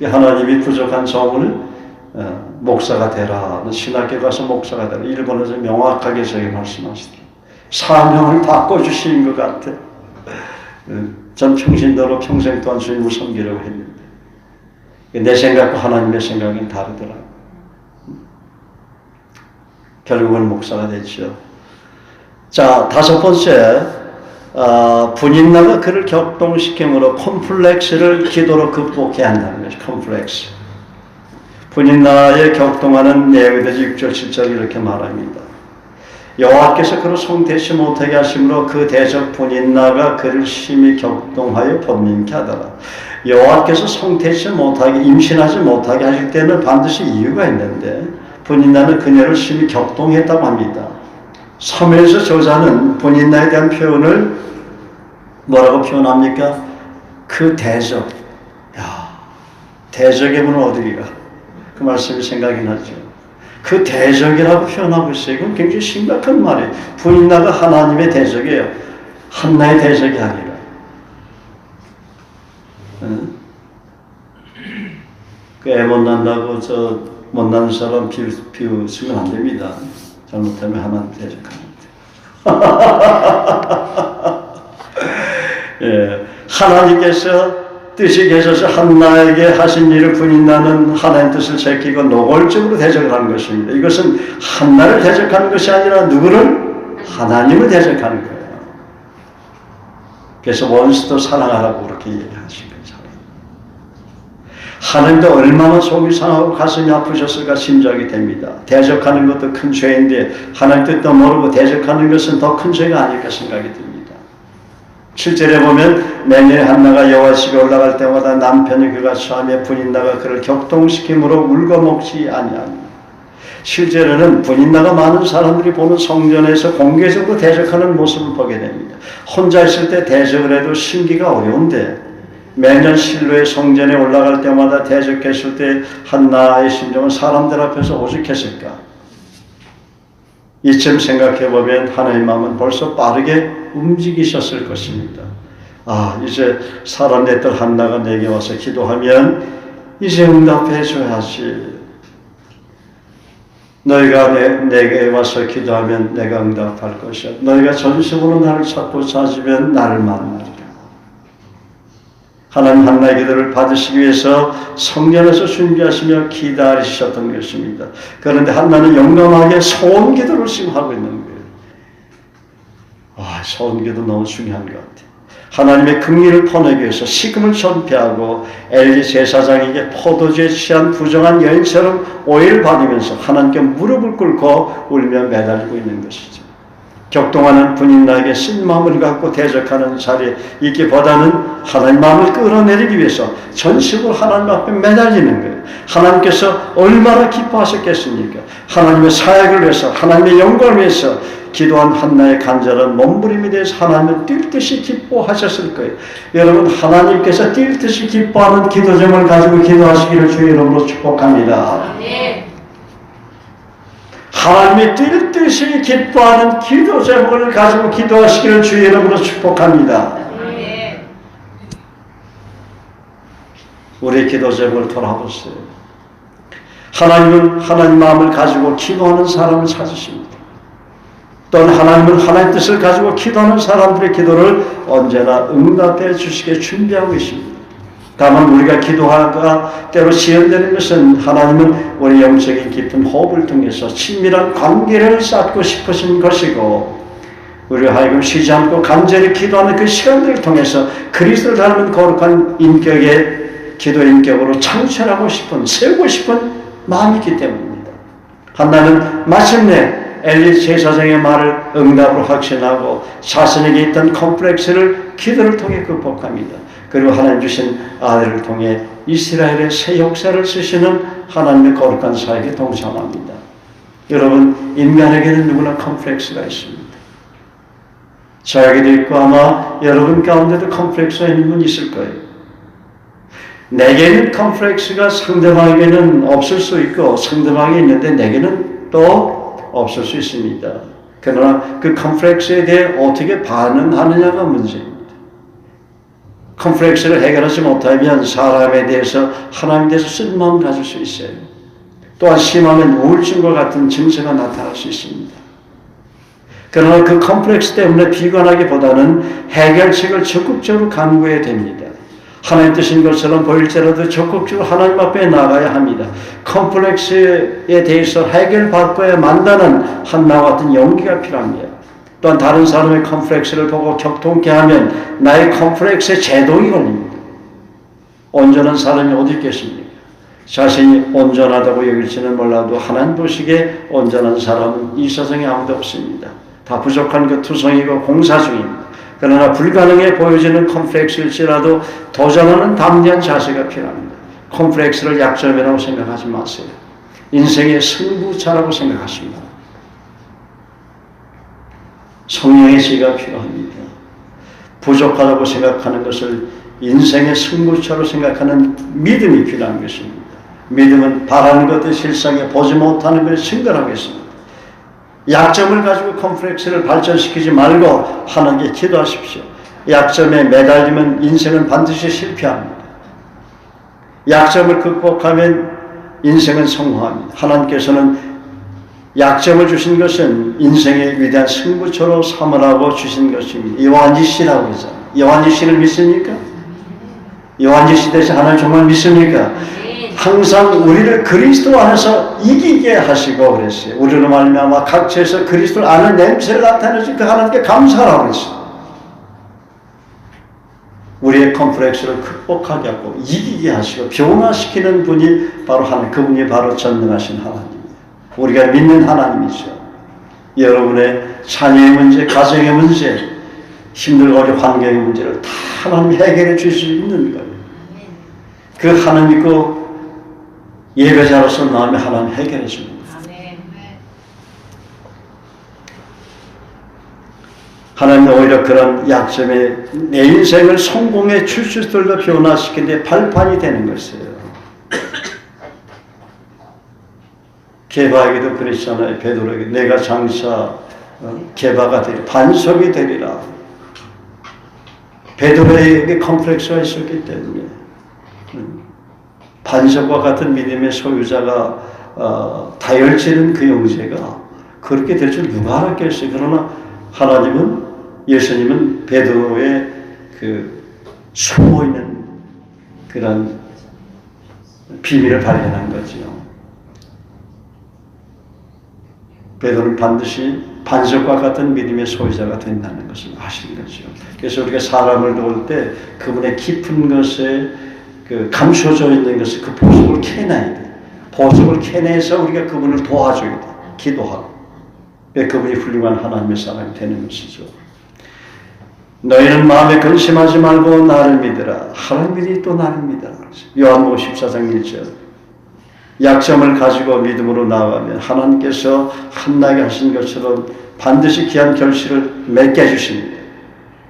하나님이 부족한 저문을 목사가 되라. 신학교 가서 목사가 되라. 일본에서 명확하게 저에게 말씀하시더라고요. 사명을 바꿔주시는 것 같아. 전 평신도로 평생 동안 주님을 섬기려고 했는데 내 생각과 하나님의 생각은 다르더라고요. 결국은 목사가 됐죠. 자, 다섯 번째, 분인나가 그를 격동시킴으로 콤플렉스를 기도로 극복해야 한다는 것이 콤플렉스. 분인나의 격동하는 내용에 6절 7절 이렇게 말합니다. 여호와께서 그를 성대시 못하게 하심으로 그 대적 분인나가 그를 심히 격동하여 번민케 하더라. 여호와께서 성대시 못하게, 임신하지 못하게 하실 때는 반드시 이유가 있는데 분인나는 그녀를 심히 격동했다고 합니다. 사무엘서 저자는 분인나에 대한 표현을 뭐라고 표현합니까? 그 대적. 야, 대적의 문은 어디가? 그 말씀이 생각이 나죠. 그 대적이라고 표현하고 있어요. 이건 굉장히 심각한 말이에요. 분인나가 하나님의 대적이에요. 한나의 대적이 아니라. 그 애 못 난다고 못난 사람 비유 쓰면 안 됩니다. 잘못하면 하나님 대적합니다. 예, 하나님께서 뜻이 계셔서 한나에게 하신 일을 분인나는 하나님 뜻을 제끼고 노골적으로 대적을 하는 것입니다. 이것은 한나를 대적하는 것이 아니라 누구를? 하나님을 대적하는 거예요. 그래서 원수도 사랑하라고 그렇게 얘기하신 거예요. 하나님도 얼마나 속이 상하고 가슴이 아프셨을까 짐작이 됩니다. 대적하는 것도 큰 죄인데 하나님 뜻도 모르고 대적하는 것은 더 큰 죄가 아닐까 생각이 듭니다. 7절에 보면 매년에 한나가 여호와 집에 올라갈 때마다 남편이 그가 처함에 분인나가 그를 격동시킴으로 울거먹지 아니하니. 실제로는 분인나가 많은 사람들이 보는 성전에서 공개적으로 대적하는 모습을 보게 됩니다. 혼자 있을 때 대적을 해도 심기가 어려운데 매년 실로의 성전에 올라갈 때마다 대적했을 때 한나의 심정은 사람들 앞에서 오죽했을까? 이쯤 생각해보면 하나님의 마음은 벌써 빠르게 움직이셨을 것입니다. 아, 이제 사람 됐던 한나가 내게 와서 기도하면 이제 응답해줘야지. 너희가 내게 와서 기도하면 내가 응답할 것이야. 너희가 전심으로 나를 찾고 찾으면 나를 만나리라. 하나님 한나의 기도를 받으시기 위해서 성전에서 준비하시며 기다리셨던 것입니다. 그런데 한나는 용감하게 소원 기도를 지금 하고 있는 거예요. 아, 소원 기도 너무 중요한 것 같아요. 하나님의 긍휼을 퍼내기 위해서 식음을 전폐하고 엘리 제사장에게 포도주에 취한 부정한 여인처럼 오해를 받으면서 하나님께 무릎을 꿇고 울며 매달리고 있는 것이죠. 격동하는 분인나에게 쓴 마음을 갖고 대적하는 자리에 있기보다는 하나님 마음을 끌어내리기 위해서 전식으로 하나님 앞에 매달리는 거예요. 하나님께서 얼마나 기뻐하셨겠습니까? 하나님의 사역을 위해서, 하나님의 영광을 위해서 기도한 한나의 간절한 몸부림에 대해서 하나님은 뛸 듯이 기뻐하셨을 거예요. 여러분, 하나님께서 뛸 듯이 기뻐하는 기도 제목을 가지고 기도하시기를 주의 이름으로 축복합니다. 하나님이 뛸 듯이 기뻐하는 기도 제목을 가지고 기도하시기를 주의 이름으로 축복합니다. 우리의 기도 제목을 돌아보세요. 하나님은 하나님 마음을 가지고 기도하는 사람을 찾으십니다. 또는 하나님은 하나님 뜻을 가지고 기도하는 사람들의 기도를 언제나 응답해 주시게 준비하고 있습니다. 다만 우리가 기도하가 때로 지연되는 것은 하나님은 우리 영적인 깊은 호흡을 통해서 친밀한 관계를 쌓고 싶으신 것이고 우리 하여금 쉬지 않고 간절히 기도하는 그 시간들을 통해서 그리스도를 닮은 거룩한 인격의 기도 인격으로 창출하고 싶은, 세우고 싶은 마음이 있기 때문입니다. 한나는 마침내 엘리 제사장의 말을 응답으로 확신하고 자신에게 있던 컴플렉스를 기도를 통해 극복합니다. 그리고 하나님 주신 아들을 통해 이스라엘의 새 역사를 쓰시는 하나님의 거룩한 사역에 동참합니다. 여러분, 인간에게는 누구나 컴플렉스가 있습니다. 저에게도 있고 아마 여러분 가운데도 컴플렉스가 있는 분 있을 거예요. 내게는 컴플렉스가 상대방에게는 없을 수 있고 상대방이 있는데 내게는 또 없을 수 있습니다. 그러나 그 컴플렉스에 대해 어떻게 반응하느냐가 문제입니다. 컴플렉스를 해결하지 못하면 사람에 대해서 하나님에 대해서 쓸모함을 가질 수 있어요. 또한 심하면 우울증과 같은 증세가 나타날 수 있습니다. 그러나 그 컴플렉스 때문에 비관하기보다는 해결책을 적극적으로 강구해야 됩니다. 하나님 뜻인 것처럼 보일지라도 적극적으로 하나님 앞에 나가야 합니다. 컴플렉스에 대해서 해결받고야 만다는 한나와 같은 용기가 필요합니다. 또한 다른 사람의 컴플렉스를 보고 격통케 하면 나의 컴플렉스에 제동이 걸립니다. 온전한 사람이 어디 있겠습니까? 자신이 온전하다고 여길지는 몰라도 하나님 보시기에 온전한 사람은 이 세상에 아무도 없습니다. 다 부족한 그 투성이고 공사 중입니다. 그러나 불가능해 보여지는 컴플렉스일지라도 도전하는 담대한 자세가 필요합니다. 컴플렉스를 약점이라고 생각하지 마세요. 인생의 승부차라고 생각하십니다. 성령의 지혜가 필요합니다. 부족하다고 생각하는 것을 인생의 승부차로 생각하는 믿음이 필요한 것입니다. 믿음은 바라는 것들 실상에 보지 못하는 것을 증거하고 있습니다. 약점을 가지고 컴플렉스를 발전시키지 말고 하나님께 기도하십시오. 약점에 매달리면 인생은 반드시 실패합니다. 약점을 극복하면 인생은 성공합니다. 하나님께서는 약점을 주신 것은 인생의 위대한 승부처로 삼으라고 주신 것입니다. 요한지시라고 그러잖아요. 요한지시를 믿습니까? 요한지시 대신 하나님 정말 믿습니까? 항상 우리를 그리스도 안에서 이기게 하시고 그랬어요. 우리로 말미암아 각처에서 그리스도를 아는 냄새를 나타내신 그 하나님께 감사하라고 그랬어요. 우리의 컴플렉스를 극복하게 하고 이기게 하시고 변화시키는 분이 바로 하나님, 그분이 바로 전능하신 하나님입니다. 우리가 믿는 하나님이죠. 여러분의 자녀의 문제, 가정의 문제, 힘들고 어려운 환경의 문제를 다 하나님이 해결해 주실 수 있는 거예요. 그 하나님 믿고 예배자로서 나오면 하나님 해결해 줍니다. 하나님은 오히려 그런 약점에 내 인생을 성공의 출수들로 변화시키는데 발판이 되는 것이에요. 게바에게도 그랬잖아요. 베드로에게 내가 장차 게바가 되리라, 반석이 되리라. 베드로에게 컴플렉스가 있었기 때문에 반석과 같은 믿음의 소유자가 다혈질은 그 형제가 그렇게 될 줄 누가 알았겠어요. 그러나 하나님은, 예수님은 베드로의 그 숨어있는 그런 비밀을 발견한 거죠. 베드로는 반드시 반석과 같은 믿음의 소유자가 된다는 것을 아신 거죠. 그래서 우리가 사람을 도울 때 그분의 깊은 것에 그 감춰져 있는 것을 그 보석을 캐내야 돼. 보석을 캐내서 우리가 그분을 도와줘야 돼. 기도하고. 그분이 훌륭한 하나님의 사람이 되는 것이죠. 너희는 마음에 근심하지 말고 나를 믿으라. 하나님이 또 나를 믿으라. 요한복음 14장 1절. 약점을 가지고 믿음으로 나아가면 하나님께서 한나게 하신 것처럼 반드시 귀한 결실을 맺게 해주십니다.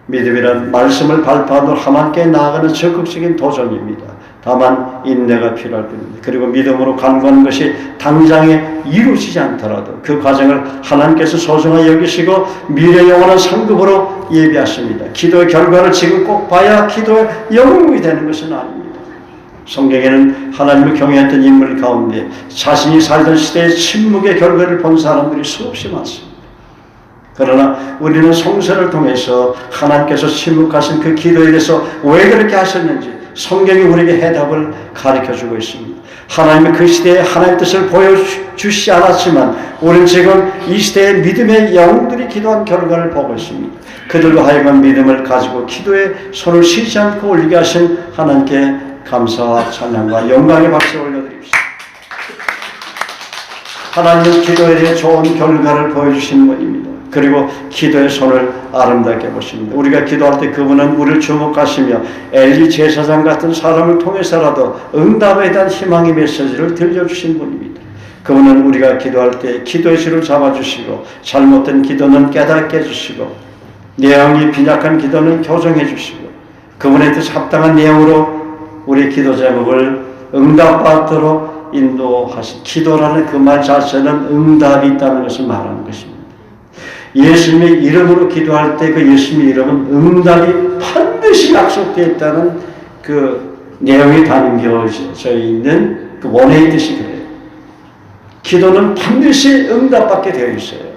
믿음이란 말씀을 발표하도록 하나님께 나아가는 적극적인 도전입니다. 다만 인내가 필요할 뿐입니다. 그리고 믿음으로 간구하는 것이 당장에 이루어지지 않더라도 그 과정을 하나님께서 소중하게 여기시고 미래 영원한 상급으로 예비하십니다. 기도의 결과를 지금 꼭 봐야 기도의 영웅이 되는 것은 아닙니다. 성경에는 하나님을 경외했던 인물 가운데 자신이 살던 시대의 침묵의 결과를 본 사람들이 수없이 많습니다. 그러나 우리는 성서를 통해서 하나님께서 침묵하신 그 기도에 대해서 왜 그렇게 하셨는지 성경이 우리에게 해답을 가르쳐주고 있습니다. 하나님은 그 시대에 하나님의 뜻을 보여주시지 않았지만 우리는 지금 이 시대의 믿음의 영웅들이 기도한 결과를 보고 있습니다. 그들로 하여금 믿음을 가지고 기도에 손을 쉬지 않고 올리게 하신 하나님께 감사와 찬양과 영광의 박수를 올려드립시다. 하나님은 기도에 대해 좋은 결과를 보여주시는 분입니다. 그리고 기도의 손을 아름답게 보십니다. 우리가 기도할 때 그분은 우리를 주목하시며 엘리 제사장 같은 사람을 통해서라도 응답에 대한 희망의 메시지를 들려주신 분입니다. 그분은 우리가 기도할 때 기도의 줄을 잡아주시고 잘못된 기도는 깨닫게 해주시고 내용이 빈약한 기도는 교정해 주시고 그분의 뜻 합당한 내용으로 우리 기도 제목을 응답받도록 인도하신 기도라는 그 말 자체는 응답이 있다는 것을 말하는 것입니다. 예수님의 이름으로 기도할 때 그 예수님의 이름은 응답이 반드시 약속되어 있다는 그 내용이 담겨져 있는 그 원의 뜻이 그래요. 기도는 반드시 응답받게 되어 있어요.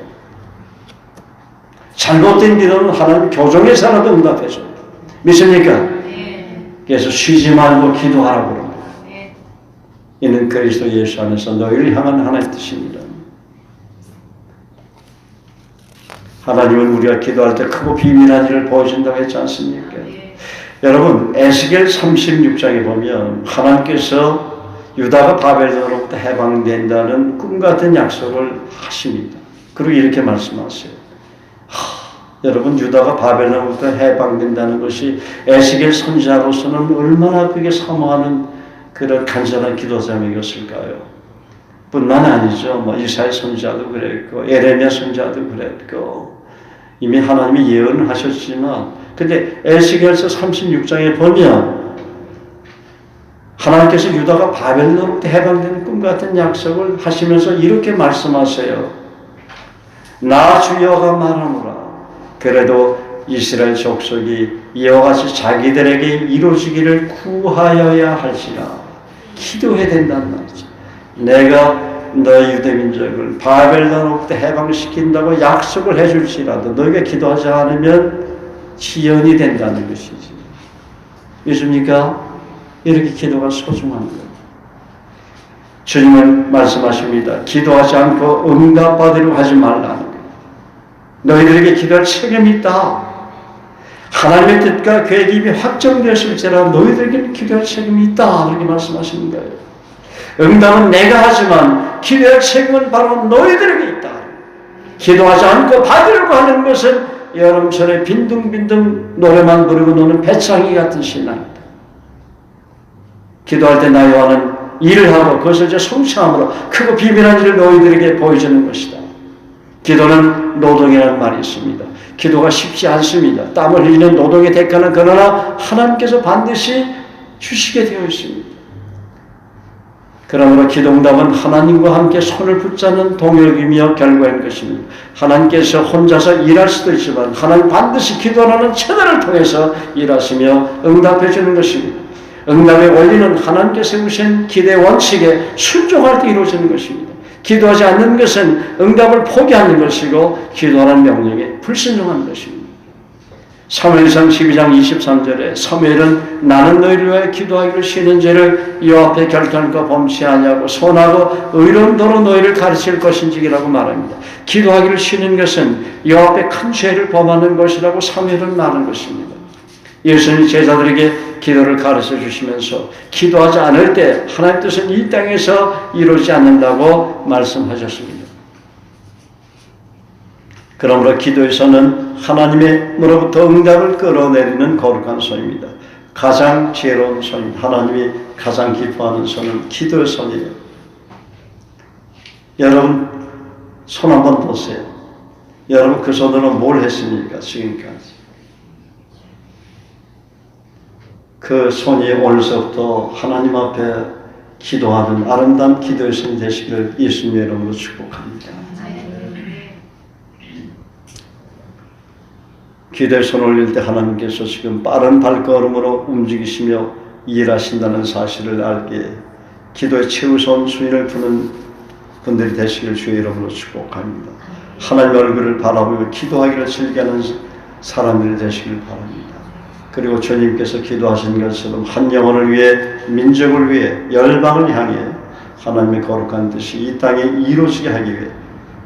잘못된 기도는 하나님 교정해서라도 응답해줘요. 믿습니까? 그래서 쉬지 말고 기도하라고 그럽니다. 이는 그리스도 예수 안에서 너희를 향한 하나님의 뜻입니다. 하나님은 우리가 기도할 때 크고 비밀한 일을 보여준다고 했지 않습니까? 여러분 에스겔 36장에 보면 하나님께서 유다가 바벨론으로부터 해방된다는 꿈같은 약속을 하십니다. 그리고 이렇게 말씀하세요. 여러분 유다가 바벨론으로부터 해방된다는 것이 에스겔 선지자로서는 얼마나 그게 사모하는 그런 간절한 기도 제목이었을까요? 뿐만 아니죠. 이사야 선지자도 그랬고 에레미야 선지자도 그랬고 이미 하나님이 예언을 하셨지만 근데 에스겔서 36장에 보면 하나님께서 유다가 바벨론으로부터 해방되는 꿈같은 약속을 하시면서 이렇게 말씀하세요. 나 주여가 말하노라. 그래도 이스라엘 족속이 이와 같이 자기들에게 이루어지기를 구하여야 할지라. 기도해야 된다는 말이죠. 내가 너희 유대민족을 바벨론으로부터 해방시킨다고 약속을 해줄지라도 너희가 기도하지 않으면 지연이 된다는 것이지. 믿습니까? 이렇게 기도가 소중한 거예요. 주님은 말씀하십니다. 기도하지 않고 응답받으려고 하지 말라는 거예요. 너희들에게 기도할 책임이 있다. 하나님의 뜻과 계획이 이미 확정되었을지라 너희들에게 기도할 책임이 있다. 그렇게 말씀하시는 거예요. 응답은 내가 하지만 기도할 책임은 바로 너희들에게 있다. 기도하지 않고 받으려고 하는 것은 여름철에 빈둥빈둥 노래만 부르고 노는 배창이 같은 신앙이다. 기도할 때 나 요한은 일을 하고 그것을 이제 성취함으로 크고 비밀한 일을 너희들에게 보여주는 것이다. 기도는 노동이라는 말이 있습니다. 기도가 쉽지 않습니다. 땀을 흘리는 노동의 대가는 그러나 하나님께서 반드시 주시게 되어 있습니다. 그러므로 기도응답은 하나님과 함께 손을 붙잡는 동역이며 결과인 것입니다. 하나님께서 혼자서 일할 수도 있지만 하나님 반드시 기도라는 채널을 통해서 일하시며 응답해 주는 것입니다. 응답의 원리는 하나님께서 세우신 기대 원칙에 순종할 때 이루어지는 것입니다. 기도하지 않는 것은 응답을 포기하는 것이고 기도하는 명령에 불순종하는 것입니다. 사무엘상 12장 23절에 사무엘은 나는 너희를 위하여 기도하기를 쉬는 죄를 여호와 앞에 결단과 범치 아니하고 선하고 의로운 도로 너희를 가르칠 것인지라고 말합니다. 기도하기를 쉬는 것은 여호와 앞에 큰 죄를 범하는 것이라고 사무엘은 말하는 것입니다. 예수님이 제자들에게 기도를 가르쳐 주시면서 기도하지 않을 때 하나님 뜻은 이 땅에서 이루어지지 않는다고 말씀하셨습니다. 그러므로 기도에서는 하나님으로부터 응답을 끌어내리는 거룩한 손입니다. 가장 지혜로운 손입니다. 하나님이 가장 기뻐하는 손은 기도의 손이에요. 여러분 손 한번 보세요. 여러분 그 손으로 뭘 했습니까? 지금까지. 그 손이 오늘서부터 하나님 앞에 기도하는 아름다운 기도의 손이 되시기를 예수님의 이름으로 축복합니다. 기도의 손을 올릴 때 하나님께서 지금 빠른 발걸음으로 움직이시며 일하신다는 사실을 알게 기도의 최우선 순위를 두는 분들이 되시기를 주의 이름으로 축복합니다. 하나님의 얼굴을 바라보며 기도하기를 즐겨하는 사람들이 되시길 바랍니다. 그리고 주님께서 기도하신 것처럼 한 영혼을 위해 민족을 위해 열방을 향해 하나님의 거룩한 뜻이 이 땅에 이루어지게 하기 위해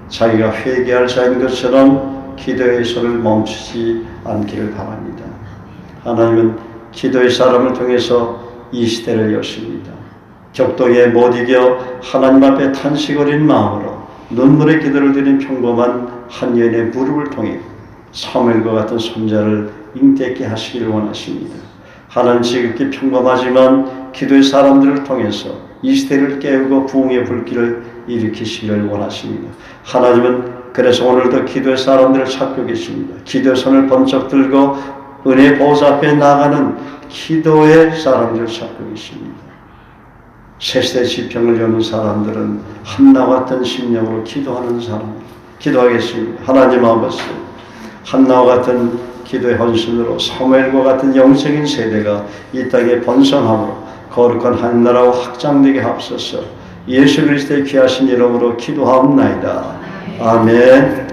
자기가 회개할 자인 것처럼 기도의 손을 멈추지 않기를 바랍니다. 하나님은 기도의 사람을 통해서 이 시대를 여십니다. 격동에 못 이겨 하나님 앞에 탄식 어린 마음으로 눈물의 기도를 드린 평범한 한 여인의 무릎을 통해 사무엘과 같은 손자를 잉태케 하시기를 원하십니다. 하나님 지극히 평범하지만 기도의 사람들을 통해서 이 시대를 깨우고 부흥의 불길을 일으키시기를 원하십니다. 하나님은 그래서 오늘도 기도의 사람들을 찾고 계십니다. 기도의 손을 번쩍 들고 은혜 보좌 앞에 나가는 기도의 사람들을 찾고 계십니다. 새시대 지평을 여는 사람들은 한나와 같은 심령으로 기도하는 사람. 기도하겠습니다. 하나님 아버지, 한나와 같은 기도의 헌신으로 사무엘과 같은 영적인 세대가 이 땅에 번성함으로 거룩한 한나라와 확장되게 하옵소서. 예수 그리스도의 귀하신 이름으로 기도하옵나이다. 아멘.